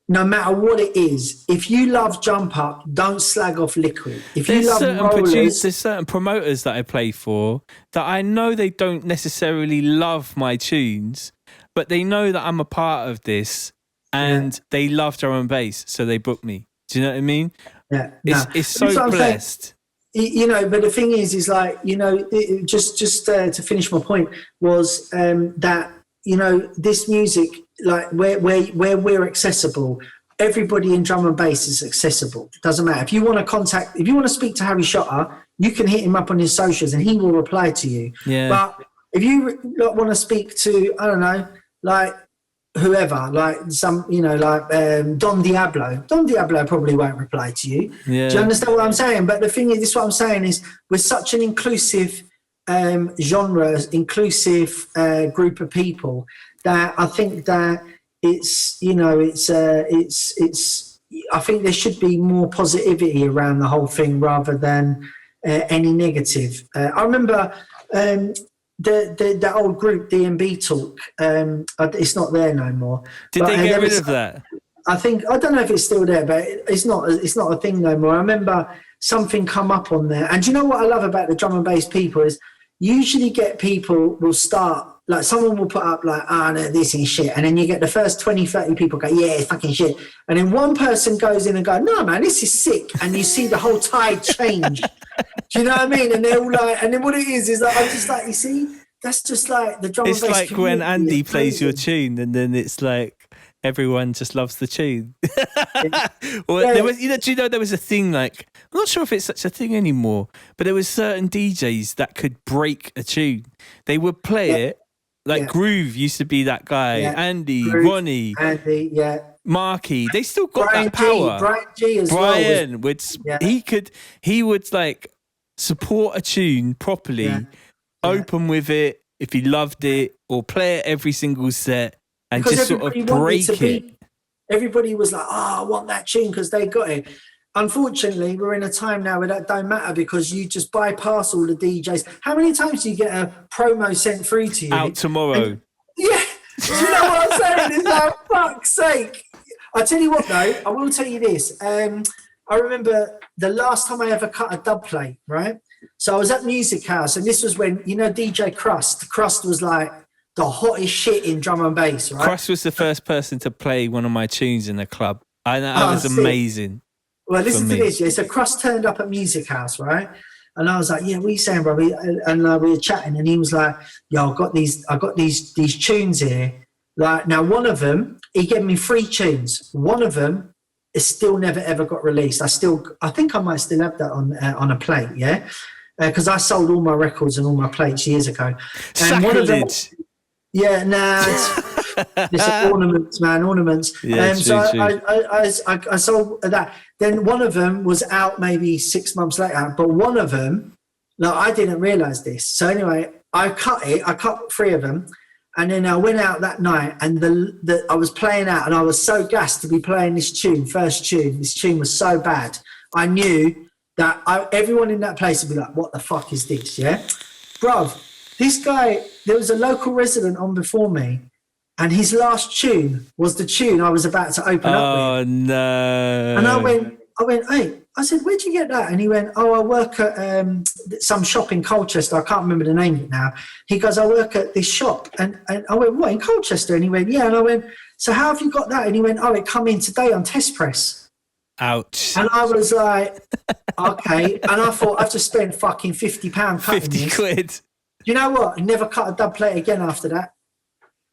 no matter what it is, if you love jump up, don't slag off liquid. If you love rollers, there's certain promoters that I play for that I know they don't necessarily love my tunes, but they know that I'm a part of this and they love drum and bass, so they book me. Do you know what I mean? Yeah, it's so blessed. You know, but the thing is like, you know, just to finish my point was that, you know, this music, like where we're accessible, everybody in drum and bass is accessible. It doesn't matter. If you want to speak to Harry Shotter, you can hit him up on his socials and he will reply to you. Yeah. But if you want to speak to, I don't know, like whoever, like some, you know, like Don Diablo probably won't reply to you. Yeah. Do you understand what I'm saying? But the thing is, what I'm saying is we're such an inclusive genre, inclusive group of people that I think that it's, you know, it's I think there should be more positivity around the whole thing rather than any negative. I remember the old group DnB Talk. It's not there no more. Did they get rid of that? I don't know if it's still there, but it's not a thing no more. I remember something come up on there, and do you know what I love about the drum and bass people is usually get people will start, like someone will put up like, no, this is shit. And then you get the first 20, 30 people go, yeah, it's fucking shit. And then one person goes in and go, no, man, this is sick. And you see the whole tide change. Do you know what I mean? And they're all like, and then what it is like, I'm just like, you see, that's just like the drum and bass. It's like when Andy plays your tune and then it's like, everyone just loves the tune. There was, you know, do you know there was a thing like, I'm not sure if it's such a thing anymore, but there was certain DJs that could break a tune. They would play it, like Groove used to be that guy, Andy, Groove, Ronnie, Andy, Marky. They still got Brian that power. Brian G as Brian well. He would like support a tune properly, open with it if he loved it, or play it every single set. And because just sort of break it. Everybody was like, I want that tune because they got it. Unfortunately, we're in a time now where that don't matter because you just bypass all the DJs. How many times do you get a promo sent through to you? Out tomorrow. Do you know what I'm saying? It's like, fuck's sake. I tell you what, though, I will tell you this. I remember the last time I ever cut a dub plate, right? So I was at Music House, and this was when, you know, DJ Crust. Crust was like the hottest shit in drum and bass, right? Crust was the first person to play one of my tunes in the club. And that was amazing. Well, listen to this. Yeah, so Crust turned up at Music House, right? And I was like, "Yeah, what are you saying, bro?" And we were chatting, and he was like, "Yo, I got these tunes here. Like, now one of them, he gave me 3 tunes. One of them is still never ever got released. I think I might still have that on a plate, yeah, because I sold all my records and all my plates years ago. And one of them, it's ornaments, man, ornaments. Yeah, true. I sold that. Then one of them was out maybe 6 months later, but one of them, no, I didn't realize this. So anyway, I cut 3 of them, and then I went out that night, and I was playing out, and I was so gassed to be playing this tune, first tune. This tune was so bad. I knew that everyone in that place would be like, "What the fuck is this?" Yeah, bruv. This guy, there was a local resident on before me, and his last tune was the tune I was about to open up with. Oh, no. And I went, hey, I said, where'd you get that? And he went, I work at some shop in Colchester. I can't remember the name of it now. He goes, I work at this shop. And I went, what, in Colchester? And he went, yeah. And I went, so how have you got that? And he went, it come in today on test press. Ouch. And I was like, okay. And I thought, I've just spent fucking £50 cutting 50 this. quid. You know what? I never cut a dub plate again after that.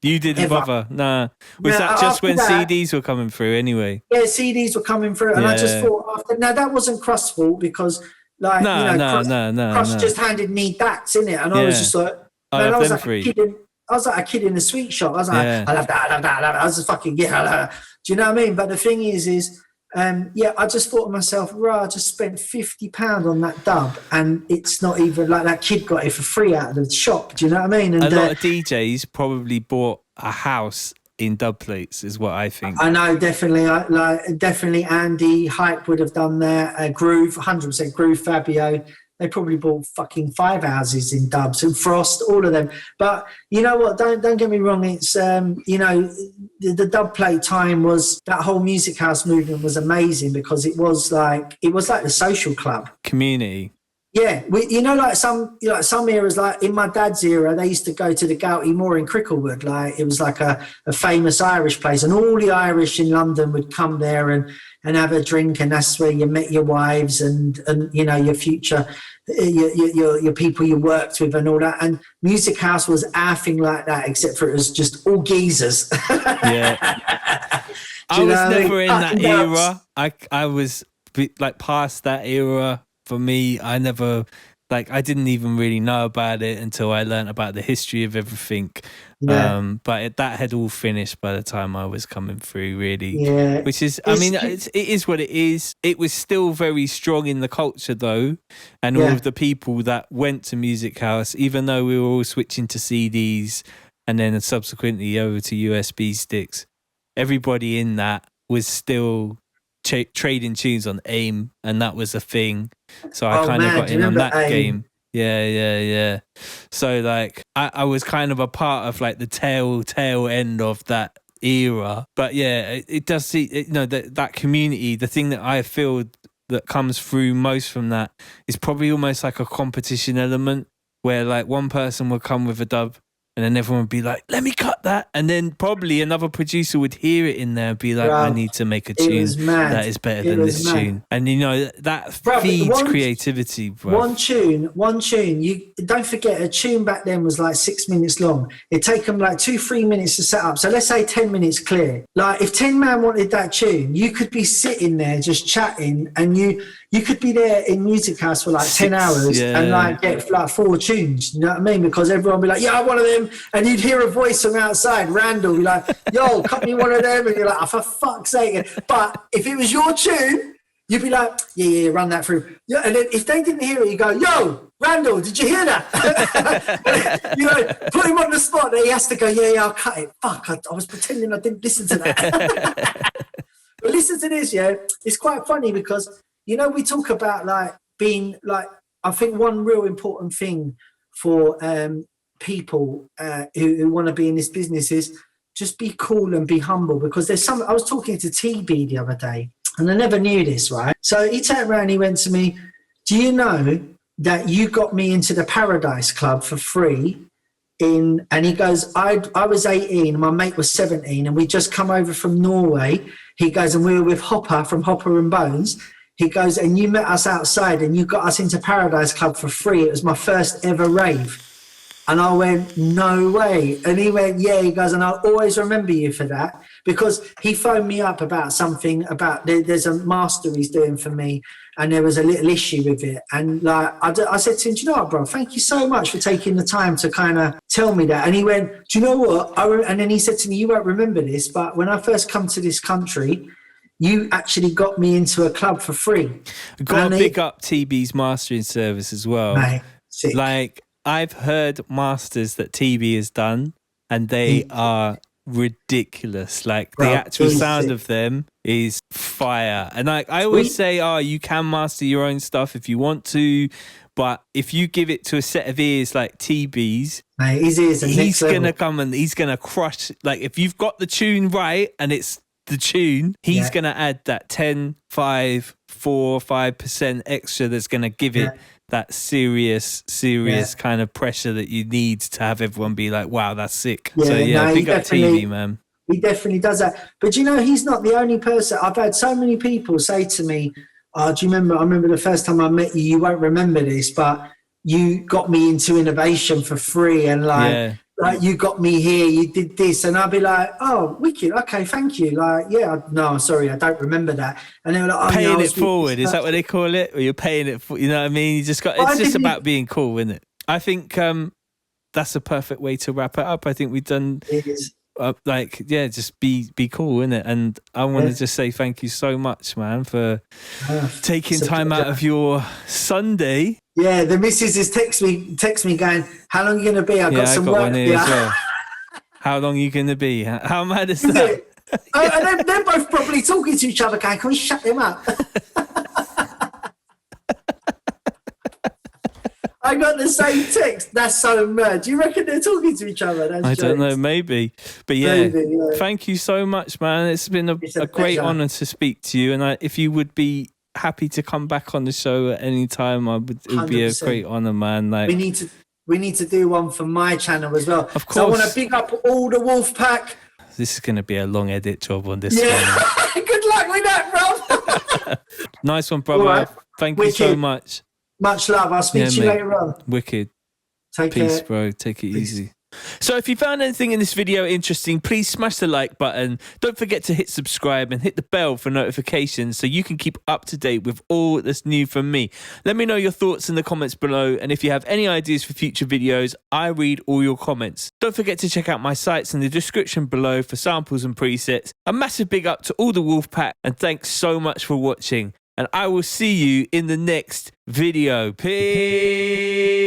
You didn't bother? Nah. Was that just when CDs were coming through anyway? Yeah, CDs were coming through. And I just thought, now that wasn't Crust's fault because, like, Crust just handed me DATs, innit? And I was just like, man, I was like a kid in a sweet shop. I was like, I love that. I was just fucking, do you know what I mean? But the thing is, I just thought to myself, I just spent £50 on that dub, and it's not even like that kid got it for free out of the shop. Do you know what I mean? And a lot of DJs probably bought a house in dub plates, is what I think. I know, definitely. Definitely Andy Hype would have done that. Groove, 100% Groove, Fabio. They probably bought fucking 5 houses in Dubs and Frost, all of them. But you know what? Don't get me wrong. It's you know, the dub plate time was, that whole music house movement was amazing because it was like the social club community. Yeah, you know, like some eras, like in my dad's era, they used to go to the Gouty Moor in Cricklewood. Like it was like a famous Irish place, and all the Irish in London would come there and have a drink, and that's where you met your wives and you know, your future, your people you worked with and all that. And Music House was our thing like that, except for it was just all geezers. Yeah, I was never in that era. I was like past that era. For me, I never, like, I didn't even really know about it until I learned about the history of everything. Yeah. But that had all finished by the time I was coming through, really. Yeah. Which is, I mean, it is what it is. It was still very strong in the culture, though. And all of the people that went to Music House, even though we were all switching to CDs and then subsequently over to USB sticks, everybody in that was still trading tunes on AIM, and that was a thing. So I kind of got in on that game. Yeah. So like I was kind of a part of like the tail end of that era. But yeah, it does see, you know, that community. The thing that I feel that comes through most from that is probably almost like a competition element, where like one person will come with a dub, and then everyone would be like, let me cut that. And then probably another producer would hear it in there and be like, I need to make a tune that is better than this tune. And, you know, that feeds creativity, bro. One tune. You don't forget, a tune back then was like 6 minutes long. It'd take them like 2-3 minutes to set up. So let's say 10 minutes clear. Like if 10 man wanted that tune, you could be sitting there just chatting, and you could be there in Music House for like 10 hours and like get like 4 tunes. You know what I mean? Because everyone would be like, yeah, I want one of them. And you'd hear a voice from outside, Randall, be like, yo, cut me one of them. And you're like, oh, for fuck's sake. But if it was your tune, you'd be like, yeah, run that through. Yeah, and then if they didn't hear it, you go, yo, Randall, did you hear that? You know, put him on the spot. He has to go, yeah, I'll cut it. Fuck, I was pretending I didn't listen to that. But listen to this, yeah. It's quite funny because, you know, we talk about like being like, I think one real important thing for people who want to be in this business is just be cool and be humble, because there's some. I was talking to TB the other day, and I never knew this, right? So he turned around and he went to me, do you know that you got me into the Paradise Club for free? And he goes, I was 18, my mate was 17, and we just come over from Norway. He goes, and we were with Hopper from Hopper and Bones. He goes, and you met us outside and you got us into Paradise Club for free. It was my first ever rave. And I went, no way. And he went, yeah. He goes, and I'll always remember you for that, because he phoned me up about something, about there's a master he's doing for me, and there was a little issue with it. And like I said to him, do you know what, bro? Thank you so much for taking the time to kind of tell me that. And he went, do you know what? And then he said to me, you won't remember this, but when I first come to this country, you actually got me into a club for free. Got to pick up TB's mastering service as well. Mate, sick. Like, I've heard masters that TB has done, and they are ridiculous. Like, the actual sound of them is fire. And like I always say, you can master your own stuff if you want to, but if you give it to a set of ears like TB's, mate, he's gonna come and he's gonna crush. Like, if you've got the tune right and it's the tune, he's gonna add that 10, 5, 4, 5% extra that's gonna give it that serious kind of pressure that you need to have everyone be like, wow, that's sick. So big up TV, man. He definitely does that. But you know, he's not the only person. I've had so many people say to me, do you remember, I remember the first time I met you won't remember this, but you got me into innovation for free, and like you got me here, you did this, and I'd be like, oh, wicked, okay, thank you. Like, no, sorry, I don't remember that. And they were like, paying it forward, is that what they call it? Or you're paying it for, you know what I mean? You just got, it's just about being cool, isn't it? I think that's a perfect way to wrap it up. I think we've done, just be cool, innit? And I want to just say thank you so much, man, for taking time out of your Sunday. Yeah, the missus is text me going, how long are you going to be? I've got some work. One here as well. How long are you going to be? How mad is that? And they're both probably talking to each other going, can we shut them up? I got the same text. That's so mad. Do you reckon they're talking to each other? That's I don't know, jokes. maybe. But thank you so much, man. It's been a great honour to speak to you. And if you would be happy to come back on the show at any time, it would be a great honour, man. Like, we need to do one for my channel as well. Of course. So I want to big up all the WOLFPACK. This is going to be a long edit job on this one. Good luck with that, bro. Nice one, brother. Right. Thank you so much. Much love. I'll speak to you later on. Wicked. Take Peace, care. bro. Take it easy. So if you found anything in this video interesting, please smash the like button. Don't forget to hit subscribe and hit the bell for notifications so you can keep up to date with all that's new from me. Let me know your thoughts in the comments below, and if you have any ideas for future videos, I read all your comments. Don't forget to check out my sites in the description below for samples and presets. A massive big up to all the WOLFPACK, and thanks so much for watching. And I will see you in the next video. Peace.